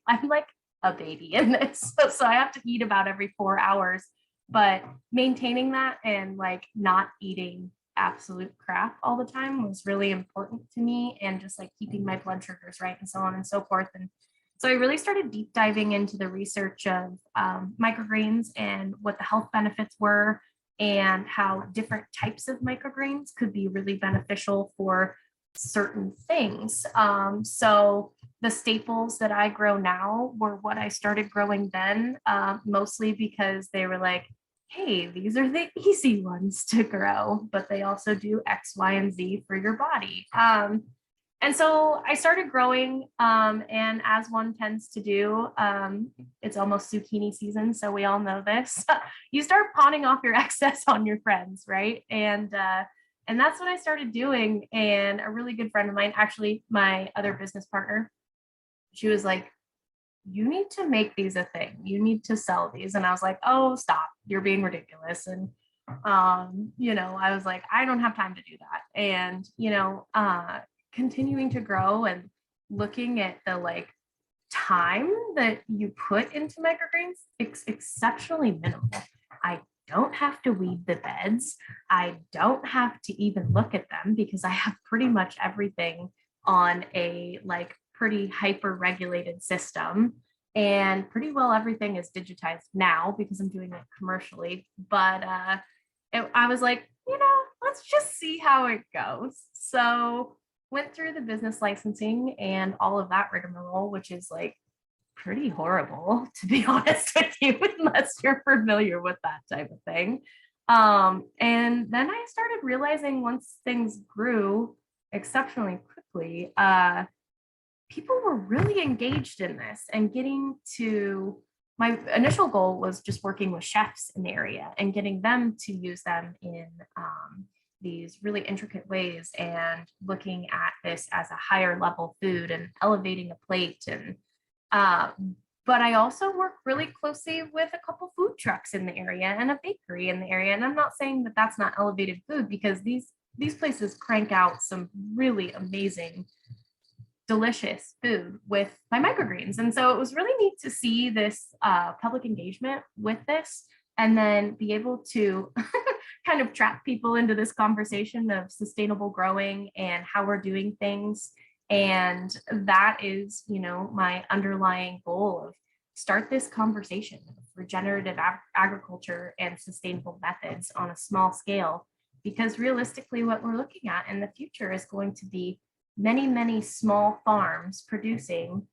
I'm like a baby in this, so I have to eat about every 4 hours. But maintaining that and like not eating absolute crap all the time was really important to me, and just like keeping my blood sugars right and so on and so forth. And so I really started deep diving into the research of microgreens and what the health benefits were and how different types of microgreens could be really beneficial for certain things. So the staples that I grow now were what I started growing then, mostly because they were like, hey, these are the easy ones to grow, but they also do X, Y, and Z for your body. And so I started growing, and as one tends to do, it's almost zucchini season, so we all know this. You start pawning off your excess on your friends, right? And that's what I started doing. And a really good friend of mine, actually my other business partner, she was like, you need to make these a thing. You need to sell these. And I was like, oh, stop, you're being ridiculous. And, I was like, I don't have time to do that. And, continuing to grow and looking at the like time that you put into microgreens, it's exceptionally minimal. I don't have to weed the beds. I don't have to even look at them because I have pretty much everything on a like pretty hyper regulated system. And pretty well everything is digitized now because I'm doing it commercially. But I was like, you know, let's just see how it goes. So went through the business licensing and all of that rigmarole, which is like pretty horrible, to be honest with you, unless you're familiar with that type of thing. And then I started realizing once things grew exceptionally quickly, people were really engaged in this and getting to, my initial goal was just working with chefs in the area and getting them to use them in these really intricate ways and looking at this as a higher level food and elevating a plate. And but I also work really closely with a couple food trucks in the area and a bakery in the area. And I'm not saying that that's not elevated food, because these places crank out some really amazing, delicious food with my microgreens. And so it was really neat to see this public engagement with this, and then be able to kind of trap people into this conversation of sustainable growing and how we're doing things. And that is, you know, my underlying goal of start this conversation of regenerative agriculture and sustainable methods on a small scale, because realistically what we're looking at in the future is going to be many, many small farms producing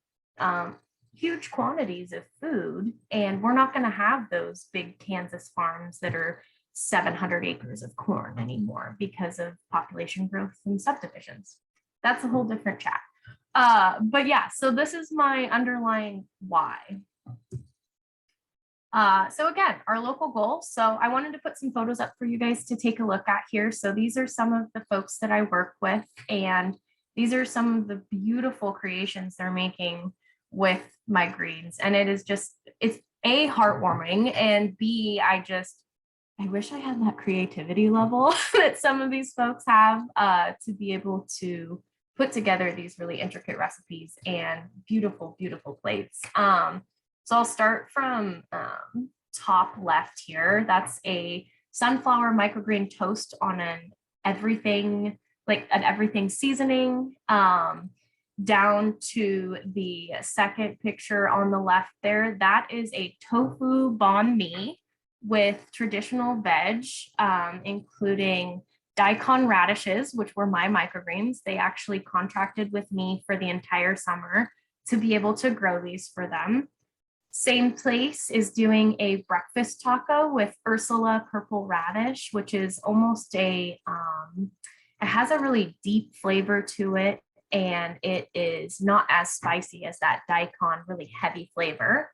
huge quantities of food. And we're not going to have those big Kansas farms that are 700 acres of corn anymore because of population growth and subdivisions. That's a whole different chat. But yeah, so this is my underlying why. So again, our local goal. So I wanted to put some photos up for you guys to take a look at here. So these are some of the folks that I work with, and these are some of the beautiful creations they're making with my greens. And it is just, it's A, heartwarming, and B, I wish I had that creativity level that some of these folks have to be able to put together these really intricate recipes and beautiful, beautiful plates. So I'll start from top left here. That's a sunflower microgreen toast on an everything seasoning, down to the second picture on the left there. That is a tofu banh mi with traditional veg, including daikon radishes, which were my microgreens. They actually contracted with me for the entire summer to be able to grow these for them. Same place is doing a breakfast taco with Ursula purple radish, which is almost it has a really deep flavor to it, and it is not as spicy as that daikon really heavy flavor.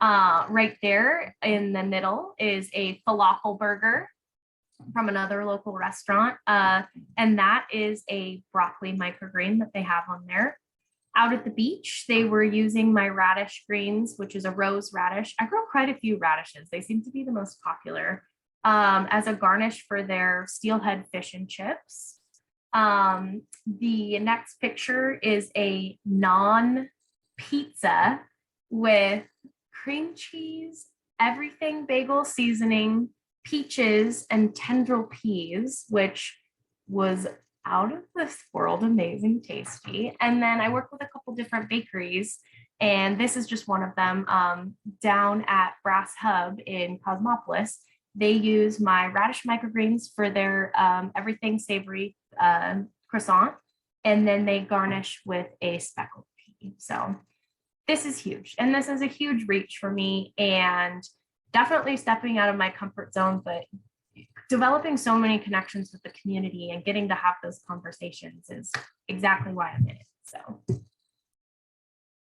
Right there in the middle is a falafel burger from another local restaurant, and that is a broccoli microgreen that they have on there. Out at the beach, they were using my radish greens, which is a rose radish. I grow quite a few radishes. They seem to be the most popular, as a garnish for their steelhead fish and chips. The next picture is a naan pizza with cream cheese, everything bagel seasoning, peaches, and tendril peas, which was out of this world amazing tasty. And then I work with a couple different bakeries, and this is just one of them, down at Brass Hub in Cosmopolis. They use my radish microgreens for their everything savory croissant, and then they garnish with a speckled pea. So this is huge, and this is a huge reach for me, and definitely stepping out of my comfort zone, but developing so many connections with the community and getting to have those conversations is exactly why I'm in it. So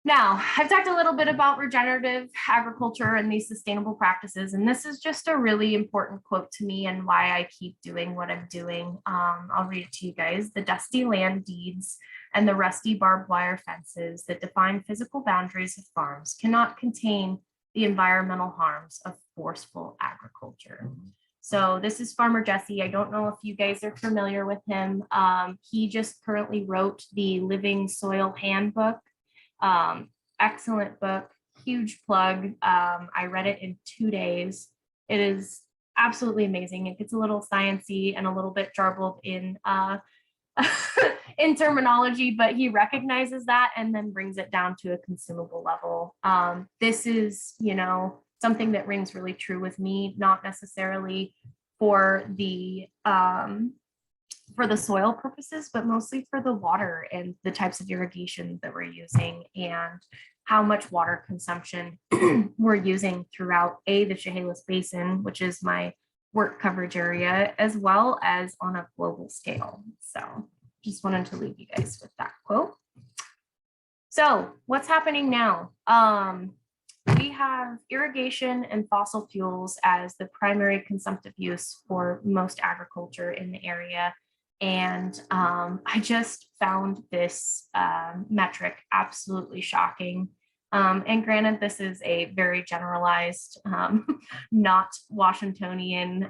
now I've talked a little bit about regenerative agriculture and these sustainable practices, and this is just a really important quote to me and why I keep doing what I'm doing. I'll read it to you guys. The dusty land deeds and the rusty barbed wire fences that define physical boundaries of farms cannot contain the environmental harms of forceful agriculture. So this is Farmer Jesse. I don't know if you guys are familiar with him. He just currently wrote the Living Soil Handbook. Excellent book, huge plug. I read it in 2 days. It is absolutely amazing. It gets a little sciencey and a little bit jarbled in in terminology, but he recognizes that and then brings it down to a consumable level. This is, you know, something that rings really true with me, not necessarily for the soil purposes, but mostly for the water and the types of irrigation that we're using and how much water consumption we're using throughout the Chehalis Basin, which is my work coverage area, as well as on a global scale. So just wanted to leave you guys with that quote. So what's happening now? We have irrigation and fossil fuels as the primary consumptive use for most agriculture in the area. And I just found this metric absolutely shocking. And granted, this is a very generalized, not Washingtonian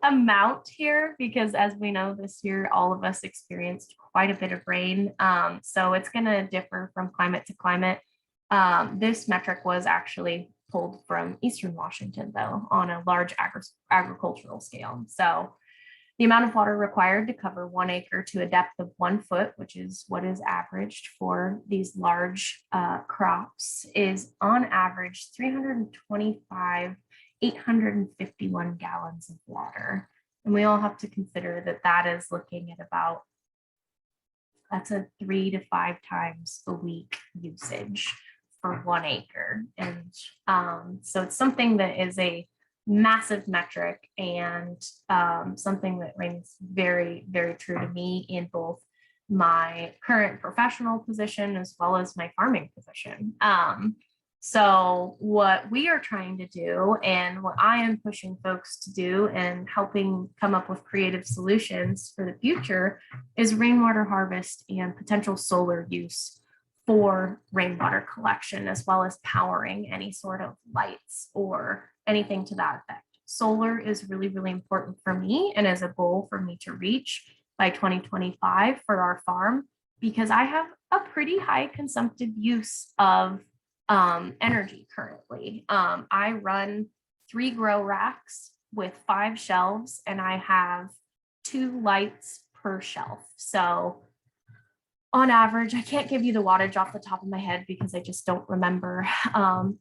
amount here, because as we know, this year, all of us experienced quite a bit of rain. So it's going to differ from climate to climate. This metric was actually pulled from Eastern Washington, though, on a large agricultural scale. So the amount of water required to cover 1 acre to a depth of 1 foot, which is what is averaged for these large crops, is on average 851 gallons of water. And we all have to consider that that is looking at about, that's a 3 to 5 times a week usage for 1 acre. And so it's something that is a massive metric and something that rings very, very true to me in both my current professional position as well as my farming position. So what we are trying to do and what I am pushing folks to do and helping come up with creative solutions for the future is rainwater harvest and potential solar use for rainwater collection, as well as powering any sort of lights or anything to that effect. Solar is really, really important for me and as a goal for me to reach by 2025 for our farm, because I have a pretty high consumptive use of energy currently. I run 3 grow racks with 5 shelves and I have 2 lights per shelf. So on average, I can't give you the wattage off the top of my head because I just don't remember,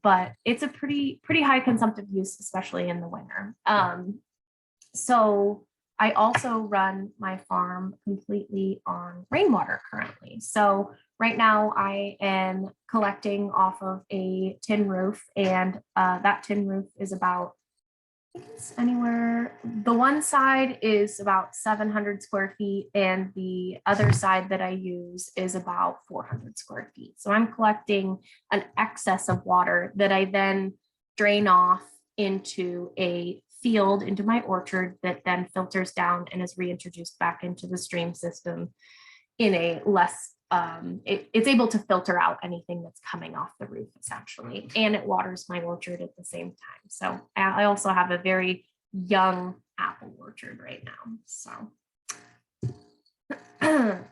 but it's a pretty high consumptive use, especially in the winter. So I also run my farm completely on rainwater currently. So right now I am collecting off of a tin roof, and that tin roof is about, I think it's anywhere, the one side is about 700 square feet and the other side that I use is about 400 square feet. So I'm collecting an excess of water that I then drain off into a field, into my orchard, that then filters down and is reintroduced back into the stream system in a less, it's able to filter out anything that's coming off the roof essentially, and it waters my orchard at the same time. So I also have a very young apple orchard right now.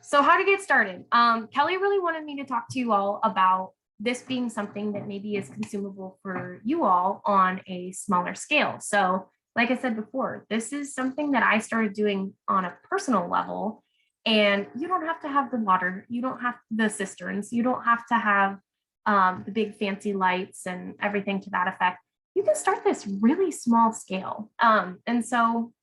So how to get started? Kelly really wanted me to talk to you all about this being something that maybe is consumable for you all on a smaller scale. So like I said before, this is something that I started doing on a personal level. And you don't have to have the water, you don't have the cisterns, you don't have to have the big fancy lights and everything to that effect. You can start this really small scale. And so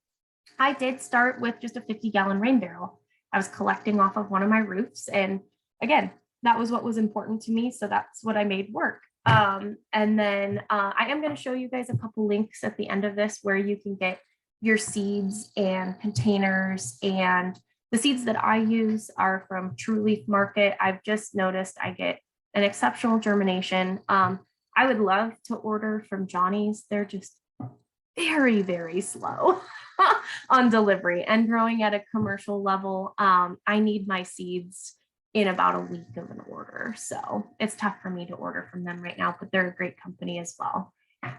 I did start with just a 50-gallon rain barrel. I was collecting off of one of my roofs. And again, that was what was important to me. So that's what I made work. And then I am going to show you guys a couple links at the end of this where you can get your seeds and containers. And the seeds that I use are from True Leaf Market. I've just noticed I get an exceptional germination. I would love to order from Johnny's. They're just very, very slow on delivery and growing at a commercial level. I need my seeds in about a week of an order. So it's tough for me to order from them right now, but they're a great company as well.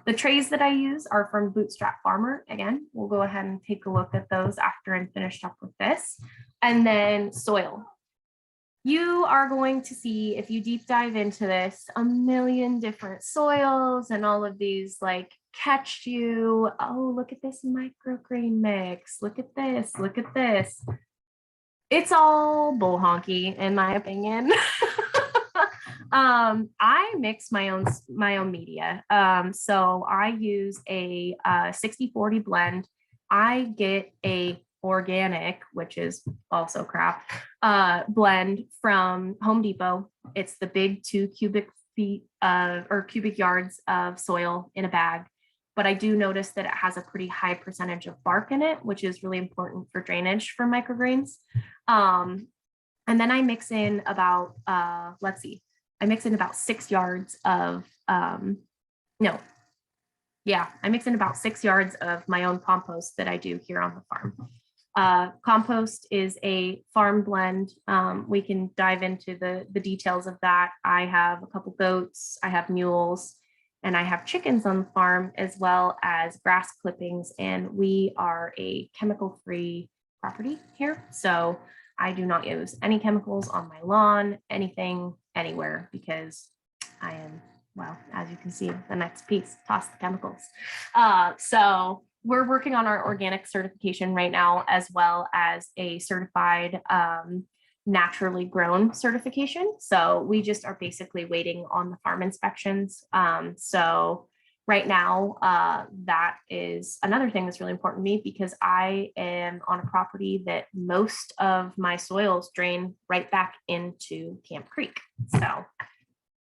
The trays that I use are from Bootstrap Farmer. Again, we'll go ahead and take a look at those after I'm finished up with this. And then soil. you are going to see, if you deep dive into this, a million different soils and all of these like catch you. Oh, look at this microgreen mix. Look at this. Look at this. It's all bull honky, in my opinion. I mix my own media. So I use a 60-40 blend. I get a organic, which is also crap, blend from Home Depot. It's the big 2 cubic feet or cubic yards of soil in a bag. But I do notice that it has a pretty high percentage of bark in it, which is really important for drainage for microgreens. And then I mix in about, let's see, I mix in about 6 yards of, I mix in about 6 yards of my own compost that I do here on the farm. Compost is a farm blend. We can dive into the details of that. I have a couple goats, I have mules, and I have chickens on the farm, as well as grass clippings. And we are a chemical-free property here. So I do not use any chemicals on my lawn, anything, anywhere, because I am, well, as you can see, the next piece, toss the chemicals. So we're working on our organic certification right now, as well as a certified naturally grown certification. So we just are basically waiting on the farm inspections. So right now, that is another thing that's really important to me, because I am on a property that most of my soils drain right back into Camp Creek. So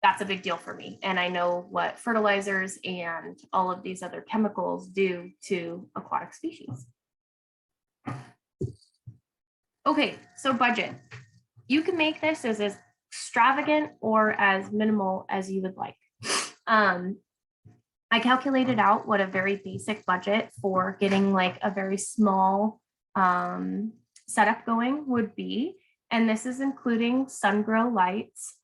that's a big deal for me. And I know what fertilizers and all of these other chemicals do to aquatic species. Okay, so budget. You can make this as extravagant or as minimal as you would like. I calculated out what a very basic budget for getting like a very small setup going would be. And this is including sun grow lights.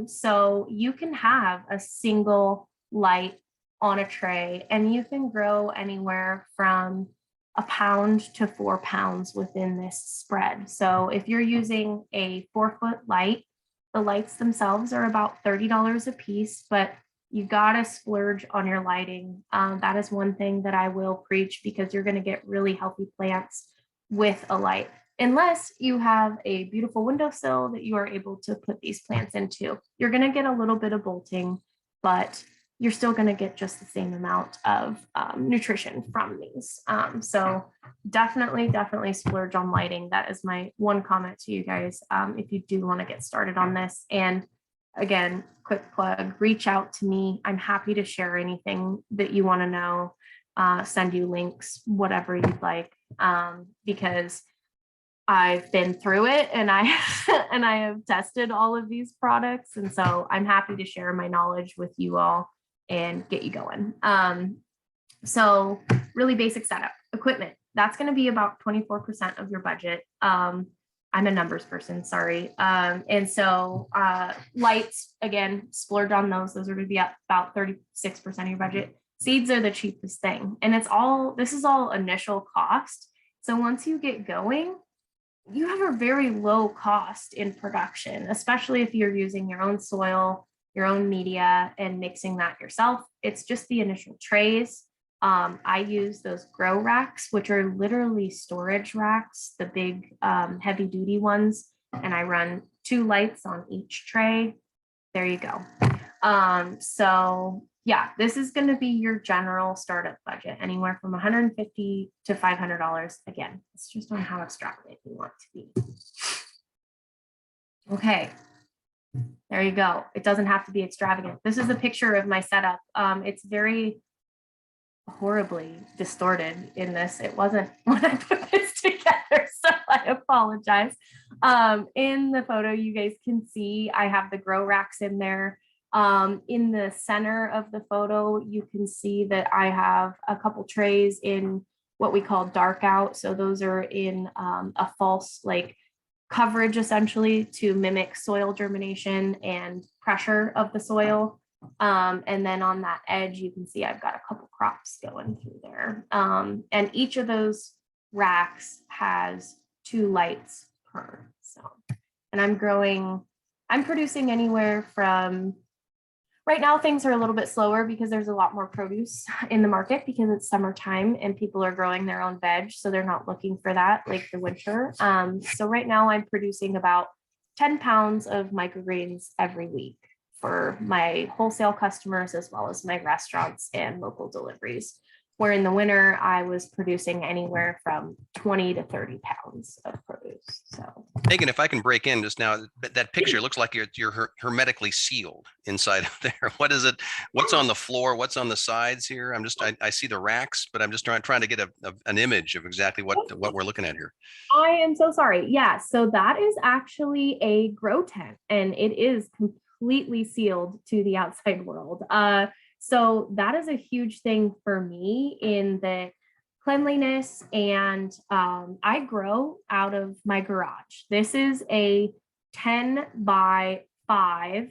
So you can have a single light on a tray, and you can grow anywhere from a pound to 4 pounds within this spread. So if you're using a 4-foot light, the lights themselves are about $30 a piece, but you gotta splurge on your lighting. That is one thing that I will preach, because you're gonna get really healthy plants with a light, unless you have a beautiful windowsill that you are able to put these plants into. You're gonna get a little bit of bolting, but you're still gonna get just the same amount of nutrition from these. So definitely splurge on lighting. That is my one comment to you guys, if you do wanna get started on this. And again, quick plug, reach out to me. I'm happy to share anything that you wanna know, send you links, whatever you'd like, because I've been through it, and I have tested all of these products. And so I'm happy to share my knowledge with you all and get you going. So really basic setup. Equipment, that's going to be about 24% of your budget. I'm a numbers person, sorry. And so lights, again, splurge on those. Those are going to be up about 36% of your budget. Seeds are the cheapest thing. And this is all initial cost. So once you get going, you have a very low cost in production, especially if you're using your own soil, your own media, and mixing that yourself. It's just the initial trays. I use those grow racks, which are literally storage racks, the big heavy duty ones. And I run 2 lights on each tray. There you go. So yeah, this is going to be your general startup budget, anywhere from $150 to $500. Again, it's just on how extravagant you want to be. Okay, there you go. It doesn't have to be extravagant. This is a picture of my setup. It's very horribly distorted in this. It wasn't when I put this together, so I apologize. In the photo, you guys can see I have the grow racks in there. In the center of the photo, you can see that I have a couple trays in what we call dark out. So those are in a false coverage, essentially, to mimic soil germination and pressure of the soil. And then on that edge, you can see I've got a couple crops going through there. And each of those racks has 2 lights per. So, and I'm producing anywhere from, right now things are a little bit slower because there's a lot more produce in the market because it's summertime and people are growing their own veg. So they're not looking for that like the winter. So right now I'm producing about 10 pounds of microgreens every week for my wholesale customers as well as my restaurants and local deliveries. Where in the winter, I was producing anywhere from 20 to 30 pounds of produce. So Megan, if I can break in just now, that picture looks like you're hermetically sealed inside of there. What is it? What's on the floor? What's on the sides here? I see the racks, but I'm just trying to get an image of exactly what we're looking at here. I am so sorry. Yeah, so that is actually a grow tent and it is completely sealed to the outside world. So that is a huge thing for me in the cleanliness, and I grow out of my garage. This is a 10 by 5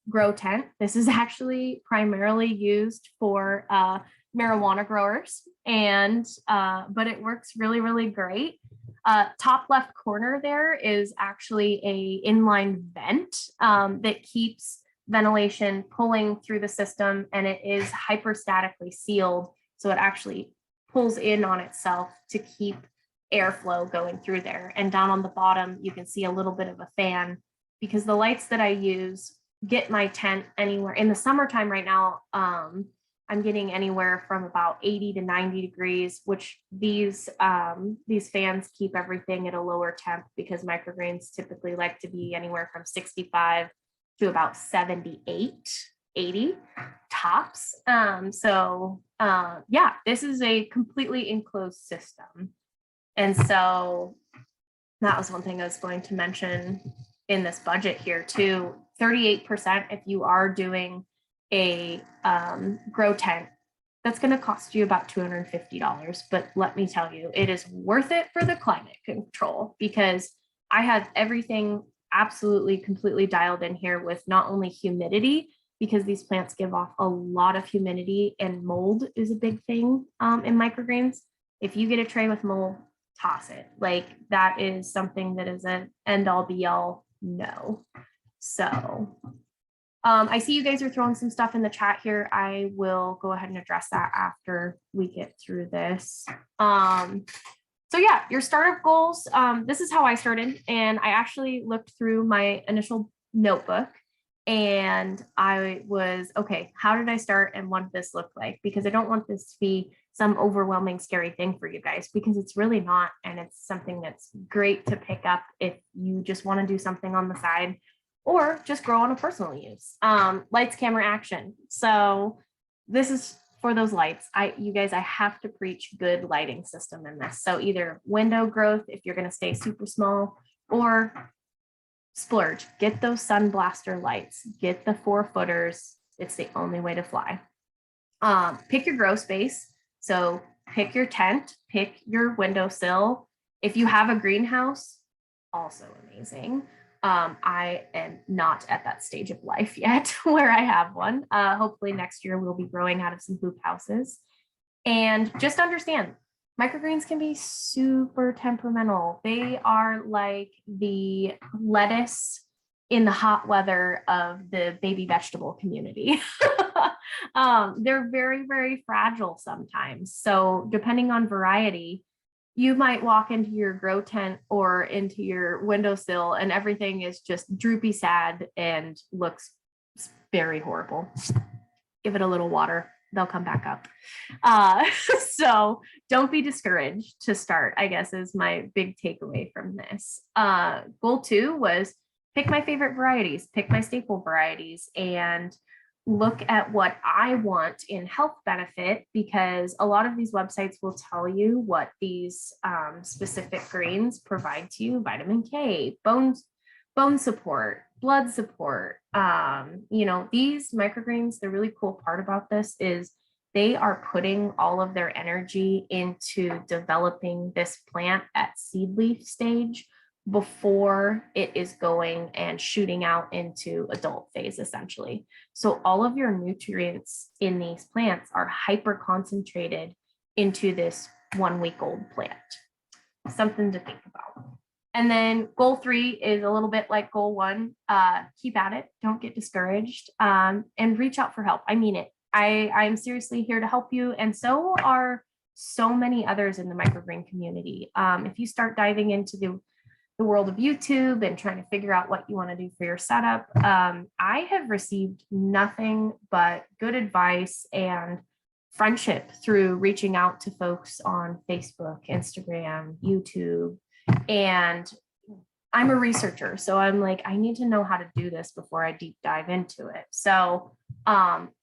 grow tent. This is actually primarily used for marijuana growers, and but it works really, really great. Top left corner there is actually a inline vent that keeps ventilation pulling through the system, and it is hyperstatically sealed. So it actually pulls in on itself to keep airflow going through there. And down on the bottom, you can see a little bit of a fan because the lights that I use get my tent anywhere in the summertime right now. I'm getting anywhere from about 80 to 90 degrees, which these fans keep everything at a lower temp because microgreens typically like to be anywhere from 65 to about 78, 80 tops. Yeah, this is a completely enclosed system. And so that was one thing I was going to mention in this budget here too. 38% if you are doing a grow tent, that's going to cost you about $250. But let me tell you, it is worth it for the climate control because I have everything absolutely completely dialed in here with not only humidity, because these plants give off a lot of humidity, and mold is a big thing in microgreens. If you get a tray with mold, toss it. Like that is something that is an end all be all no. So I see you guys are throwing some stuff in the chat here. I will go ahead and address that after we get through this. So yeah, your startup goals, this is how I started. And I actually looked through my initial notebook and I was, okay, how did I start and what did this look like? Because I don't want this to be some overwhelming, scary thing for you guys, because it's really not. And it's something that's great to pick up if you just want to do something on the side or just grow on a personal use. Lights, camera, action. So this is for those lights. You guys, I have to preach good lighting system in this. So either window growth, if you're going to stay super small, or splurge, get those sun blaster lights, get the 4-footers. It's the only way to fly. Pick your grow space. So pick your tent, pick your windowsill. If you have a greenhouse, also amazing. I am not at that stage of life yet where I have one. Hopefully next year we'll be growing out of some hoop houses. And just understand, microgreens can be super temperamental. They are like the lettuce in the hot weather of the baby vegetable community. They're very, very fragile sometimes. So depending on variety, you might walk into your grow tent or into your windowsill and everything is just droopy sad and looks very horrible. Give it a little water, they'll come back up. So don't be discouraged to start, I guess, is my big takeaway from this. Goal 2 was pick my favorite varieties, pick my staple varieties, and look at what I want in health benefit, because a lot of these websites will tell you what these specific greens provide to you: vitamin K, bone support, blood support. These microgreens, the really cool part about this is they are putting all of their energy into developing this plant at seed leaf stage before it is going and shooting out into adult phase, essentially. So all of your nutrients in these plants are hyper concentrated into this 1-week-old plant. Something to think about. And then goal 3 is a little bit like goal 1. Keep at it. Don't get discouraged, and reach out for help. I mean it. I'm seriously here to help you. And so are so many others in the microgreen community. If you start diving into the world of YouTube and trying to figure out what you want to do for your setup, I have received nothing but good advice and friendship through reaching out to folks on Facebook, Instagram, YouTube. And I'm a researcher, so I'm like, I need to know how to do this before I deep dive into it. So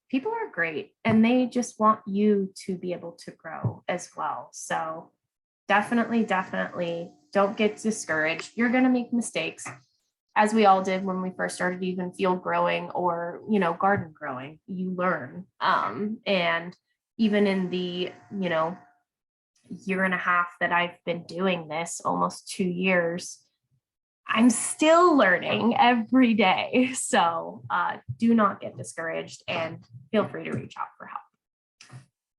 people are great, and they just want you to be able to grow as well. So definitely don't get discouraged. You're going to make mistakes, as we all did when we first started even field growing or, garden growing. You learn. And even in the, year and a half that I've been doing this, almost 2 years, I'm still learning every day. So do not get discouraged and feel free to reach out for help.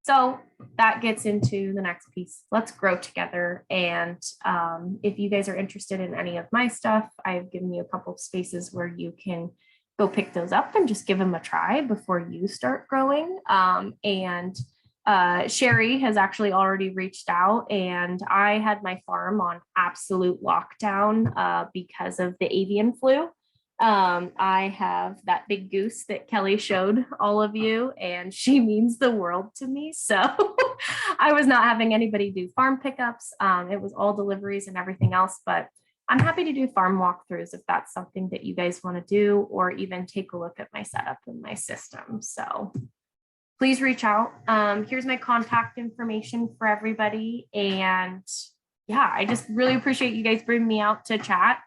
So that gets into the next piece. Let's grow together. And if you guys are interested in any of my stuff, I've given you a couple of spaces where you can go pick those up and just give them a try before you start growing. Sherry has actually already reached out, and I had my farm on absolute lockdown because of the avian flu. I have that big goose that Kelly showed all of you, and she means the world to me. So I was not having anybody do farm pickups. It was all deliveries and everything else, but I'm happy to do farm walkthroughs if that's something that you guys want to do, or even take a look at my setup and my system. So please reach out. Here's my contact information for everybody. And yeah, I just really appreciate you guys bringing me out to chat.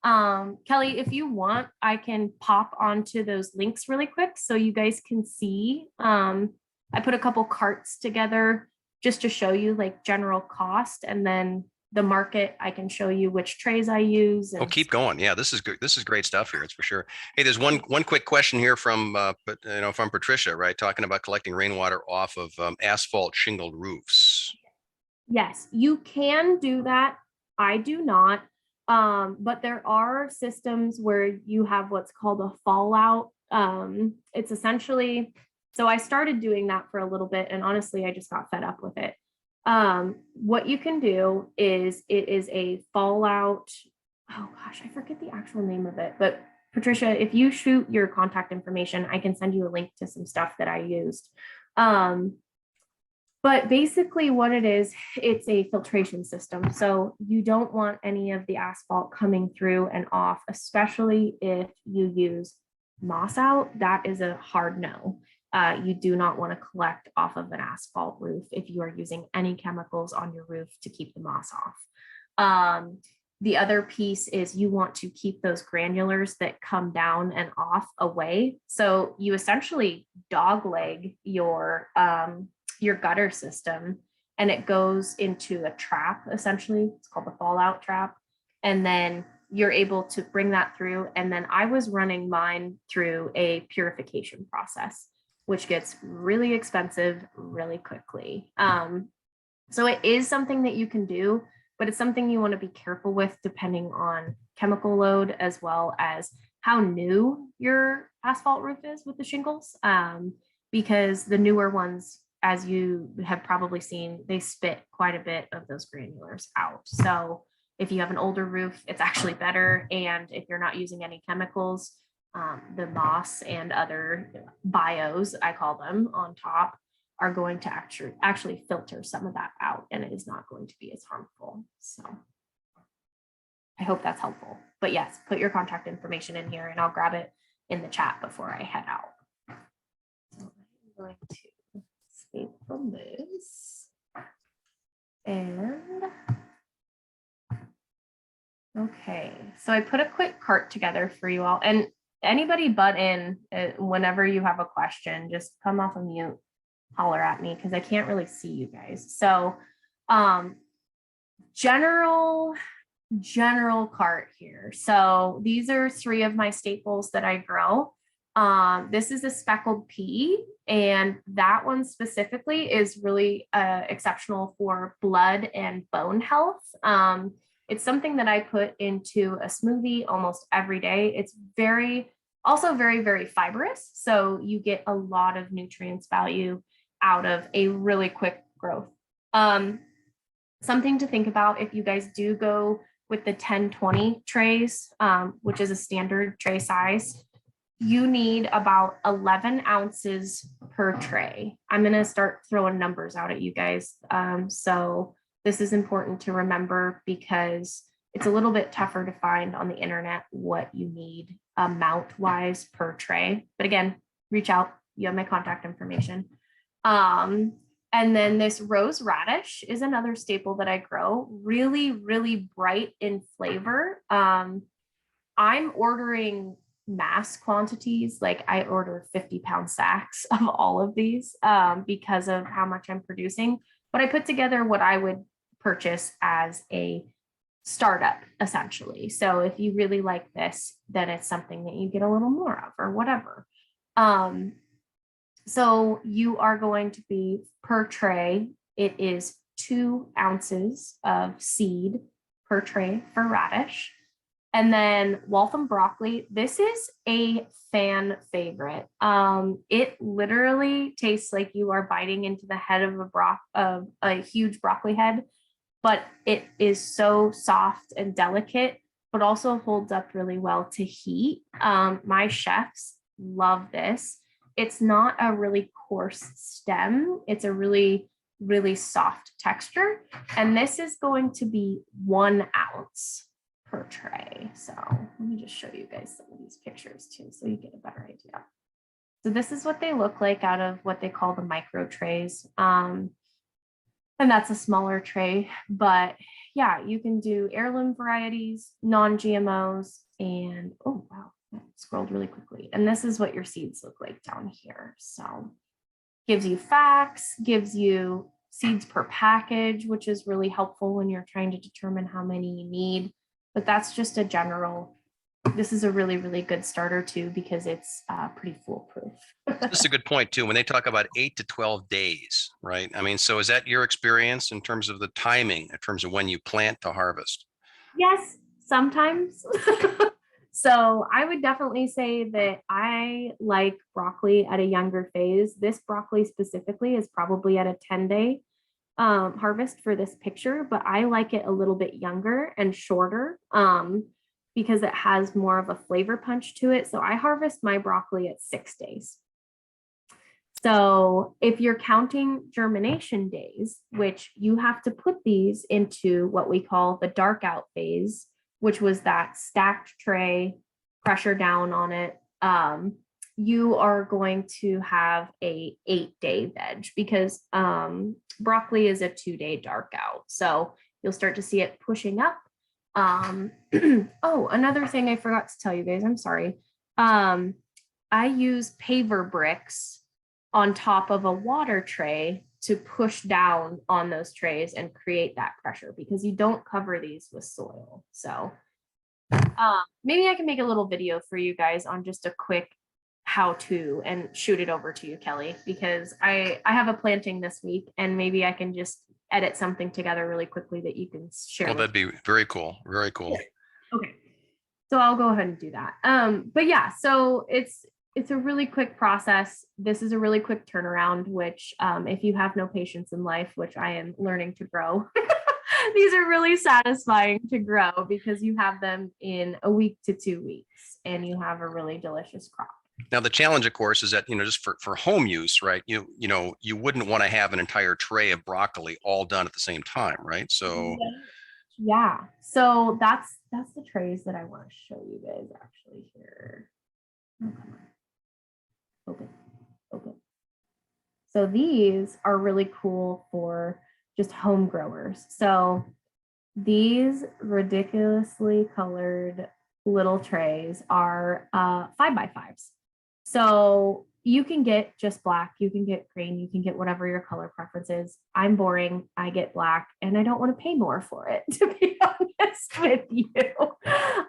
Kelly, if you want, I can pop onto those links really quick so you guys can see. I put a couple carts together just to show you like general cost, and then the market, I can show you which trays I use. Oh, keep going. Yeah, this is good. This is great stuff here. It's for sure. Hey, there's one quick question here from from Patricia, right? Talking about collecting rainwater off of asphalt shingled roofs. Yes, you can do that. I do not. But there are systems where you have what's called a fallout. It's essentially, so I started doing that for a little bit, and honestly, I just got fed up with it. What you can do is, it is a fallout. Oh gosh, I forget the actual name of it, but Patricia, if you shoot your contact information, I can send you a link to some stuff that I used. But basically what it is, it's a filtration system. So you don't want any of the asphalt coming through and off, especially if you use moss out. That is a hard no. You do not want to collect off of an asphalt roof if you are using any chemicals on your roof to keep the moss off. The other piece is you want to keep those granulars that come down and off away. So you essentially dogleg your gutter system, and it goes into a trap. Essentially, it's called the fallout trap. And then you're able to bring that through. And then I was running mine through a purification process, which gets really expensive really quickly. So it is something that you can do, but it's something you want to be careful with depending on chemical load, as well as how new your asphalt roof is with the shingles. Because the newer ones, as you have probably seen, they spit quite a bit of those granulars out. So if you have an older roof, it's actually better. And if you're not using any chemicals, the moss and other bios, I call them, on top are going to actually filter some of that out, and it is not going to be as harmful. So I hope that's helpful. But yes, put your contact information in here and I'll grab it in the chat before I head out. So I'm going to escape from this. And okay, so I put a quick cart together for you all, and anybody butt in whenever you have a question, just come off of mute, holler at me, because I can't really see you guys. So general cart here. So these are 3 of my staples that I grow. This is a speckled pea, and that one specifically is really exceptional for blood and bone health. It's something that I put into a smoothie almost every day. It's also very, very fibrous. So you get a lot of nutrients value out of a really quick growth. Something to think about if you guys do go with the 1020 trays, which is a standard tray size, you need about 11 ounces per tray. I'm going to start throwing numbers out at you guys. So this is important to remember because it's a little bit tougher to find on the internet what you need amount wise per tray. But again, reach out. You have my contact information. And then this rose radish is another staple that I grow. Really, really bright in flavor. I'm ordering mass quantities. Like I order 50-pound sacks of all of these because of how much I'm producing. But I put together what I would purchase as a startup, essentially. So if you really like this, then it's something that you get a little more of or whatever. So you are going to be per tray. It is 2 ounces of seed per tray for radish. And then Waltham broccoli. This is a fan favorite. It literally tastes like you are biting into the head of a huge broccoli head, but it is so soft and delicate, but also holds up really well to heat. My chefs love this. It's not a really coarse stem. It's a really, really soft texture. And this is going to be 1 ounce per tray. So let me just show you guys some of these pictures too, so you get a better idea. So this is what they look like out of what they call the micro trays. And that's a smaller tray, but yeah, you can do heirloom varieties, non-GMOs, and oh wow, that scrolled really quickly. And this is what your seeds look like down here. So gives you facts, gives you seeds per package, which is really helpful when you're trying to determine how many you need. But that's just a general, this is a really, really good starter too, because it's pretty foolproof. This is a good point too. When they talk about 8 to 12 days, right? I mean, so is that your experience in terms of the timing, in terms of when you plant to harvest? Yes, sometimes. So I would definitely say that I like broccoli at a younger phase. This broccoli specifically is probably at a 10-day harvest for this picture, but I like it a little bit younger and shorter because it has more of a flavor punch to it. So I harvest my broccoli at 6 days. So if you're counting germination days, which you have to put these into what we call the dark out phase, which was that stacked tray, pressure down on it, you are going to have a 8-day veg because broccoli is a 2-day dark out. So you'll start to see it pushing up. Oh, another thing I forgot to tell you guys, I'm sorry. I use paver bricks on top of a water tray to push down on those trays and create that pressure because you don't cover these with soil. So maybe I can make a little video for you guys on just a quick how-to and shoot it over to you, Kelly, because I have a planting this week and maybe I can just edit something together really quickly that you can share. Well, that'd be very cool. Very cool. Okay. So I'll go ahead and do that. But yeah, so it's a really quick process. This is a really quick turnaround, which if you have no patience in life, which I am learning to grow, these are really satisfying to grow because you have them in a week to 2 weeks and you have a really delicious crop. Now, the challenge, of course, is that, just for home use, right? You wouldn't want to have an entire tray of broccoli all done at the same time, right? So yeah. So that's the trays that I want to show you guys actually here. Oh, come on. Open. So these are really cool for just home growers. So these ridiculously colored little trays are 5x5s. So you can get just black, you can get green, you can get whatever your color preference is. I'm boring, I get black, and I don't want to pay more for it, to be honest with you.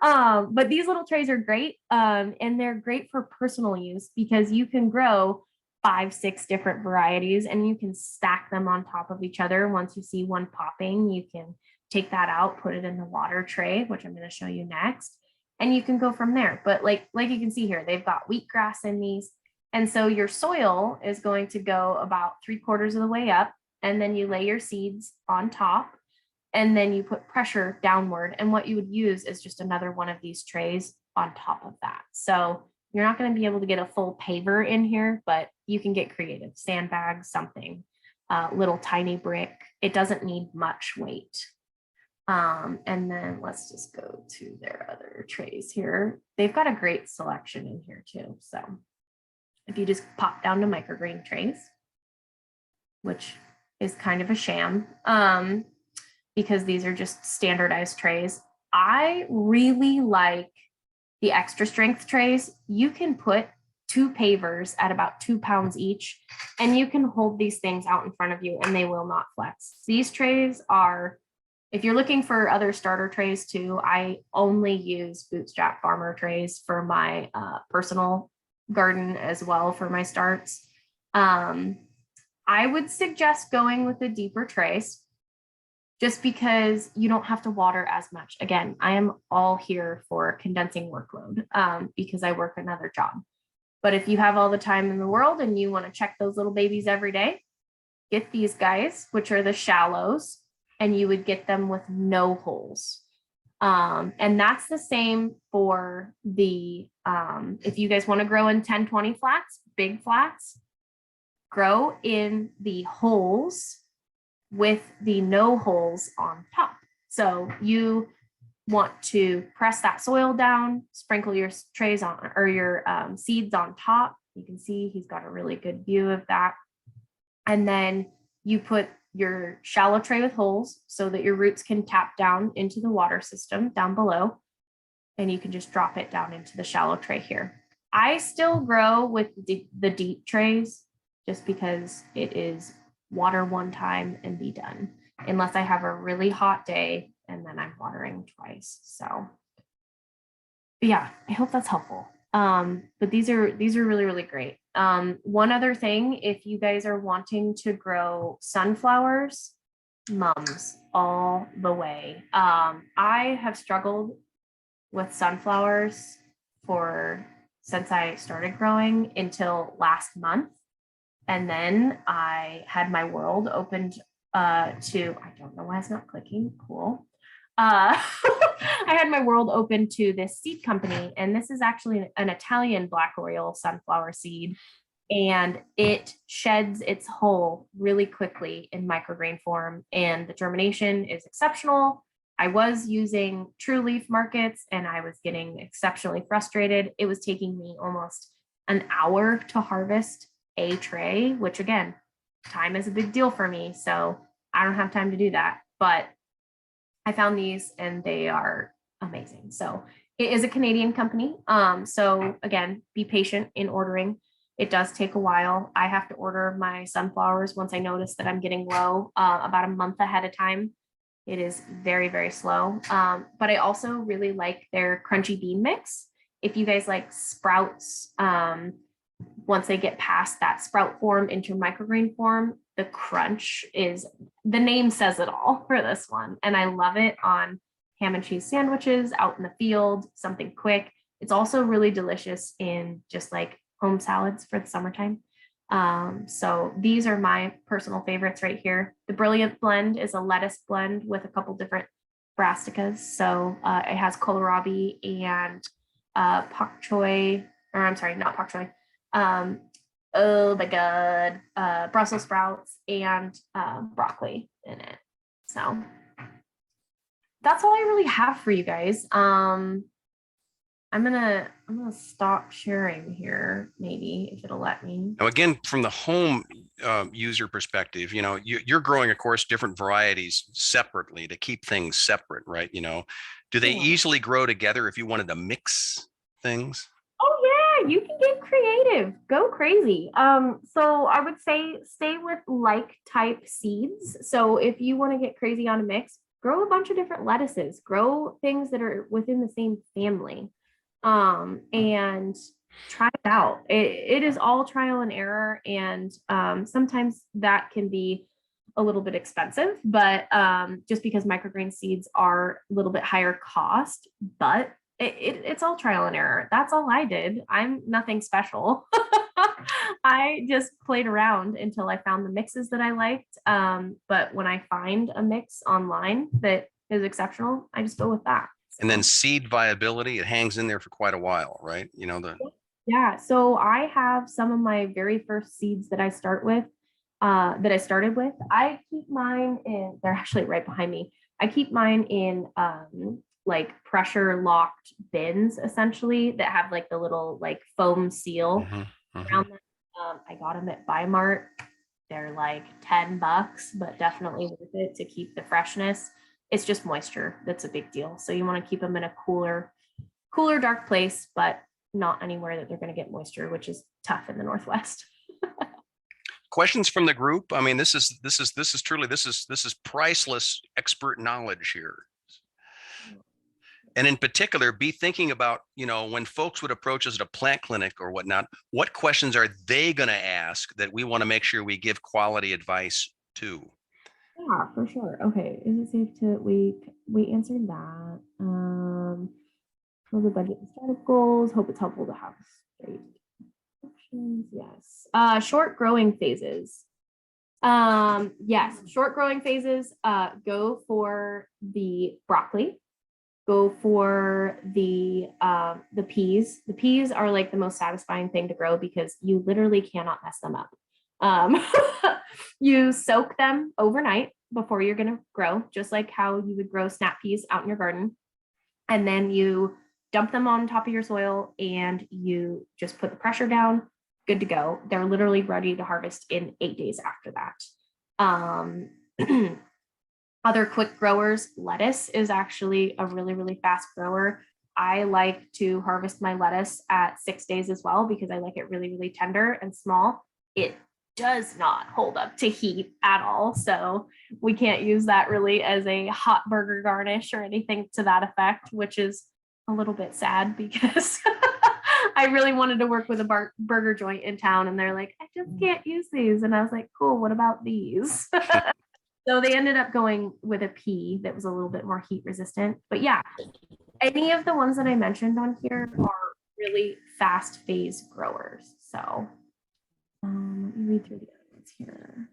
But these little trays are great, and they're great for personal use because you can grow 5-6 different varieties and you can stack them on top of each other. Once you see one popping, you can take that out, put it in the water tray, which I'm going to show you next. And you can go from there. But like you can see here, they've got wheatgrass in these. And so your soil is going to go about 3/4 of the way up, and then you lay your seeds on top, and then you put pressure downward. And what you would use is just another one of these trays on top of that. So you're not going to be able to get a full paver in here, but you can get creative, sandbags, something, little tiny brick. It doesn't need much weight. And then let's just go to their other trays here. They've got a great selection in here too. So if you just pop down to microgreen trays, which is kind of a sham, because these are just standardized trays. I really like the extra strength trays. You can put 2 pavers at about 2 pounds each, and you can hold these things out in front of you and they will not flex. These trays are, if you're looking for other starter trays too, I only use Bootstrap Farmer trays for my personal garden as well for my starts. I would suggest going with the deeper trays just because you don't have to water as much. Again, I am all here for condensing workload because I work another job. But if you have all the time in the world and you want to check those little babies every day, get these guys, which are the shallows, and you would get them with no holes. And that's the same for the, if you guys want to grow in 10-20 flats, big flats, grow in the holes with the no holes on top. So you want to press that soil down, sprinkle your trays on, or your seeds on top. You can see he's got a really good view of that. And then you put your shallow tray with holes so that your roots can tap down into the water system down below. And you can just drop it down into the shallow tray here. I still grow with the deep trays just because it is water one time and be done, unless I have a really hot day and then I'm watering twice. So but yeah, I hope that's helpful. But these are really, really great. One other thing, if you guys are wanting to grow sunflowers, mums all the way. I have struggled with sunflowers since I started growing until last month. And then I had my world opened to, I don't know why it's not clicking, cool. I had my world open to this seed company, and this is actually an Italian black oil sunflower seed, and it sheds its hull really quickly in microgreen form, and the germination is exceptional. I was using True Leaf Markets and I was getting exceptionally frustrated. It was taking me almost an hour to harvest a tray, which again, time is a big deal for me. So I don't have time to do that, but I found these and they are amazing. So it is a Canadian company. So again, be patient in ordering. It does take a while. I have to order my sunflowers once I notice that I'm getting low about a month ahead of time. It is very, very slow. But I also really like their crunchy bean mix. If you guys like sprouts, once they get past that sprout form into microgreen form, the crunch is, the name says it all for this one. And I love it on ham and cheese sandwiches out in the field, something quick. It's also really delicious in just like home salads for the summertime. So these are my personal favorites right here. The Brilliant Blend is a lettuce blend with a couple different brassicas. So it has kohlrabi and pak choy, or I'm sorry, not pak choy. Oh my God, Brussels sprouts and broccoli in it. So that's all I really have for you guys. I'm gonna stop sharing here, maybe if it'll let me. Now, again, from the home user perspective, you know, you're growing, of course, different varieties separately to keep things separate, right? You know, do they easily grow together if you wanted to mix things? Oh yeah, you can get creative, go crazy. So I would say stay with like type seeds. So if you want to get crazy on a mix, grow a bunch of different lettuces, grow things that are within the same family. And try it out. It is all trial and error. And sometimes that can be a little bit expensive, but just because microgreen seeds are a little bit higher cost, but it's all trial and error. That's all I did. I'm nothing special. I just played around until I found the mixes that I liked. But when I find a mix online that is exceptional, I just go with that. And then seed viability, it hangs in there for quite a while, right? You know, Yeah, so I have some of my very first seeds that I started with. I keep mine in, they're actually right behind me. I keep mine in like pressure locked bins essentially that have like the little like foam seal around them. I got them at Bi-Mart. They're like $10, but definitely worth it to keep the freshness. It's just moisture that's a big deal. So you want to keep them in a cooler, dark place, but not anywhere that they're going to get moisture, which is tough in the Northwest. Questions from the group? I mean, this is truly priceless expert knowledge here. And in particular, be thinking about, you know, when folks would approach us at a plant clinic or whatnot, what questions are they going to ask that we want to make sure we give quality advice to? Yeah, for sure. Okay, is it safe to we answered that? For the budget and startup goals, hope it's helpful to have straight options. Yes. Short growing phases. Yes, short growing phases. Go for the broccoli. Go for the peas. The peas are like the most satisfying thing to grow because you literally cannot mess them up. You soak them overnight before you're going to grow, just like how you would grow snap peas out in your garden. And then you dump them on top of your soil and you just put the pressure down, good to go. They're literally ready to harvest in 8 days after that. Other quick growers, lettuce is actually a really, really fast grower. I like to harvest my lettuce at 6 days as well because I like it really, really tender and small. It does not hold up to heat at all. So we can't use that really as a hot burger garnish or anything to that effect, which is a little bit sad because I really wanted to work with a burger joint in town and they're like, I just can't use these. And I was like, cool, what about these? So they ended up going with a pea that was a little bit more heat resistant. But yeah, any of the ones that I mentioned on here are really fast phase growers. So let me read through the other ones here.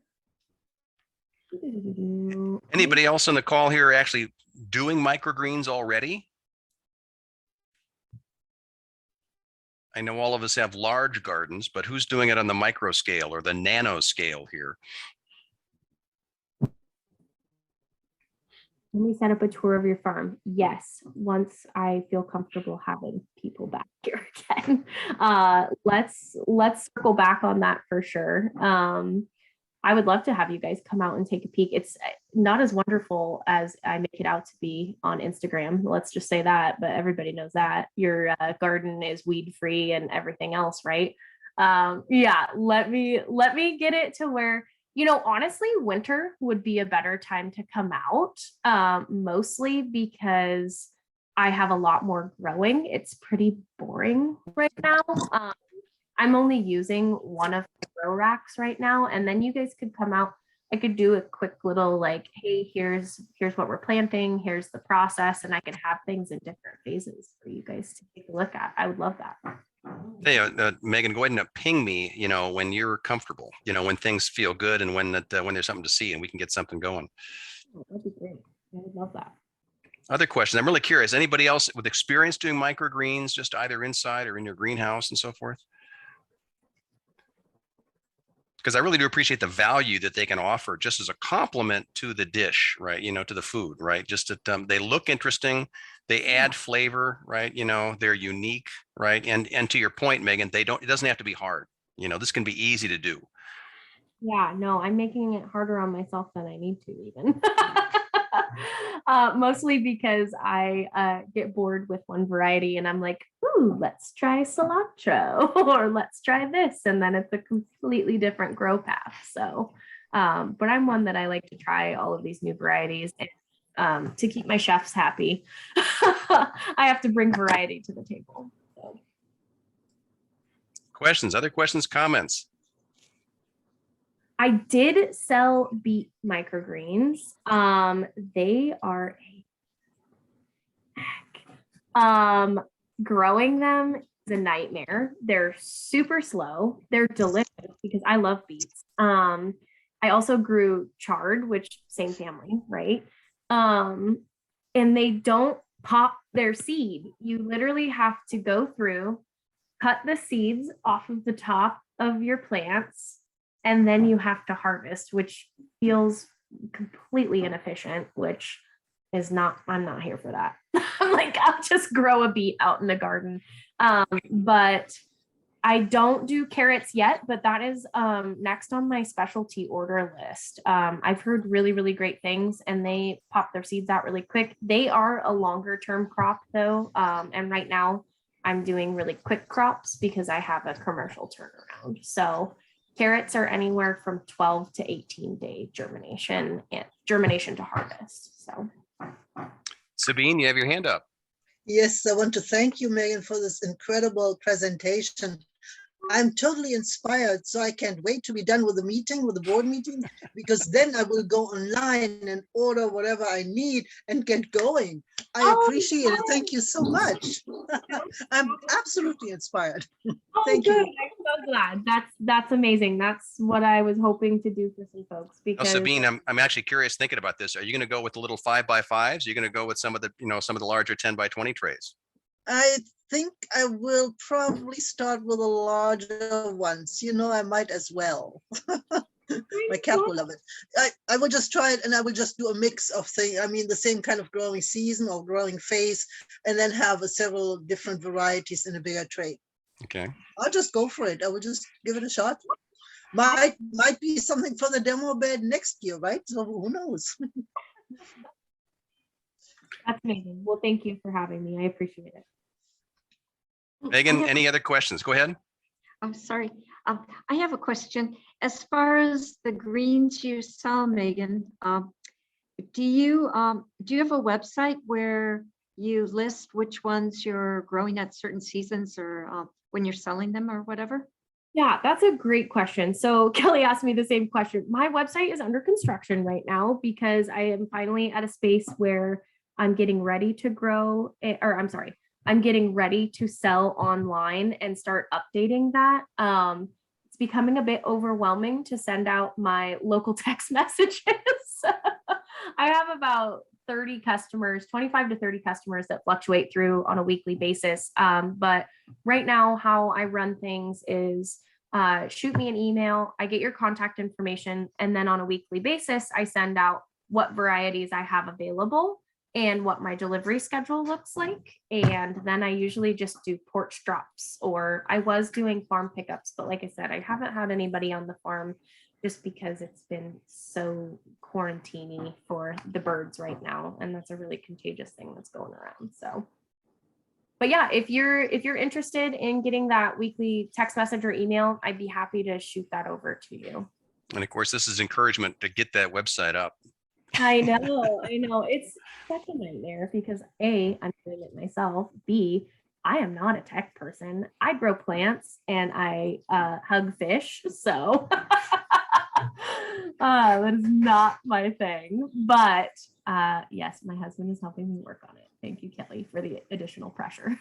Anybody else on the call here actually doing microgreens already? I know all of us have large gardens, but who's doing it on the micro scale or the nano scale here? Let me set up a tour of your farm. Yes, once I feel comfortable having people back here again. Let's circle back on that for sure. I would love to have you guys come out and take a peek. It's not as wonderful as I make it out to be on Instagram. Let's just say that, but everybody knows that your garden is weed free and everything else, right? Yeah, let me get it to where, you know, honestly, winter would be a better time to come out, mostly because I have a lot more growing. It's pretty boring right now. I'm only using one of the grow racks right now, and then you guys could come out. I could do a quick little like, hey, here's what we're planting, here's the process, and I can have things in different phases for you guys to take a look at. I would love that. Hey, Megan, go ahead and ping me, you know, when you're comfortable, you know, when things feel good and when there's something to see and we can get something going. Oh, that'd be great. I would love that. Other questions? I'm really curious. Anybody else with experience doing microgreens, just either inside or in your greenhouse and so forth? Because I really do appreciate the value that they can offer just as a complement to the dish, right? You know, to the food, right? Just that they look interesting, they add flavor, right? You know, they're unique, right? And to your point, Megan, it doesn't have to be hard. You know, this can be easy to do. Yeah, no, I'm making it harder on myself than I need to even. Mostly because I get bored with one variety and I'm like, ooh, let's try cilantro or let's try this. And then it's a completely different grow path. So, but I'm one that I like to try all of these new varieties and, to keep my chefs happy. I have to bring variety to the table. So. Questions, other questions, comments? I did sell beet microgreens. They are growing them is a nightmare. They're super slow. They're delicious because I love beets. I also grew chard, which same family, right? And they don't pop their seed. You literally have to go through, cut the seeds off of the top of your plants, and then you have to harvest, which feels completely inefficient, which is not, I'm not here for that. I'm like, I'll just grow a beet out in the garden. But I don't do carrots yet, but that is next on my specialty order list. I've heard really, really great things, and they pop their seeds out really quick. They are a longer term crop though. And right now I'm doing really quick crops because I have a commercial turnaround. So carrots are anywhere from 12 to 18-day germination and germination to harvest. So Sabine, you have your hand up. Yes, I want to thank you, Megan, for this incredible presentation. I'm totally inspired, so I can't wait to be done with the meeting, with the board meeting, because then I will go online and order whatever I need and get going. I appreciate it. Thank you so much. I'm absolutely inspired. Thank you. I'm so glad. That's amazing. That's what I was hoping to do for some folks. Now, Because Sabine, I'm actually curious thinking about this. Are you going to go with the little 5x5s? Are you going to go with some of the, some of the larger 10x20 trays? I think I will probably start with the larger ones. I might as well. My cat will love it. I will just try it, and I will just do a mix of things. I mean, the same kind of growing season or growing phase, and then have several different varieties in a bigger tray. Okay. I'll just go for it. I will just give it a shot. Might be something for the demo bed next year, right? So who knows? that's amazing. Well, thank you for having me. I appreciate it. Megan, any other questions? Go ahead. I'm sorry. I have a question. As far as the greens you sell, Megan, do you have a website where you list which ones you're growing at certain seasons, or when you're selling them or whatever? Yeah, that's a great question. So Kelly asked me the same question. My website is under construction right now because I am finally at a space where I'm getting ready to grow, I'm getting ready to sell online and start updating that. It's becoming a bit overwhelming to send out my local text messages. I have about 30 customers, 25 to 30 customers that fluctuate through on a weekly basis. But right now, how I run things is shoot me an email, I get your contact information, and then on a weekly basis, I send out what varieties I have available and what my delivery schedule looks like. And then I usually just do porch drops, or I was doing farm pickups, but like I said, I haven't had anybody on the farm just because it's been so quarantiney for the birds right now. And that's a really contagious thing that's going around. So, but yeah, if you're interested in getting that weekly text message or email, I'd be happy to shoot that over to you. And of course, this is encouragement to get that website up. I know. It's such a nightmare because A, I'm doing it myself. B, I am not a tech person. I grow plants and I hug fish. So that is not my thing. But yes, my husband is helping me work on it. Thank you, Kelly, for the additional pressure.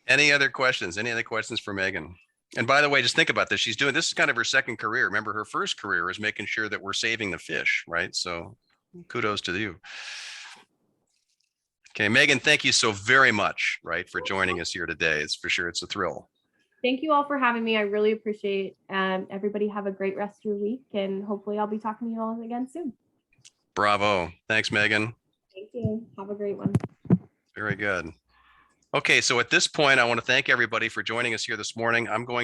Any other questions? Any other questions for Megan? And by the way, just think about this. This is kind of her second career. Remember, her first career is making sure that we're saving the fish, right? So kudos to you. Okay, Megan, thank you so very much, right, for joining us here today. It's for sure, it's a thrill. Thank you all for having me. I really appreciate it. Everybody have a great rest of your week, and hopefully I'll be talking to you all again soon. Bravo. Thanks, Megan. Thank you. Have a great one. Very good. Okay, so at this point, I want to thank everybody for joining us here this morning. I'm going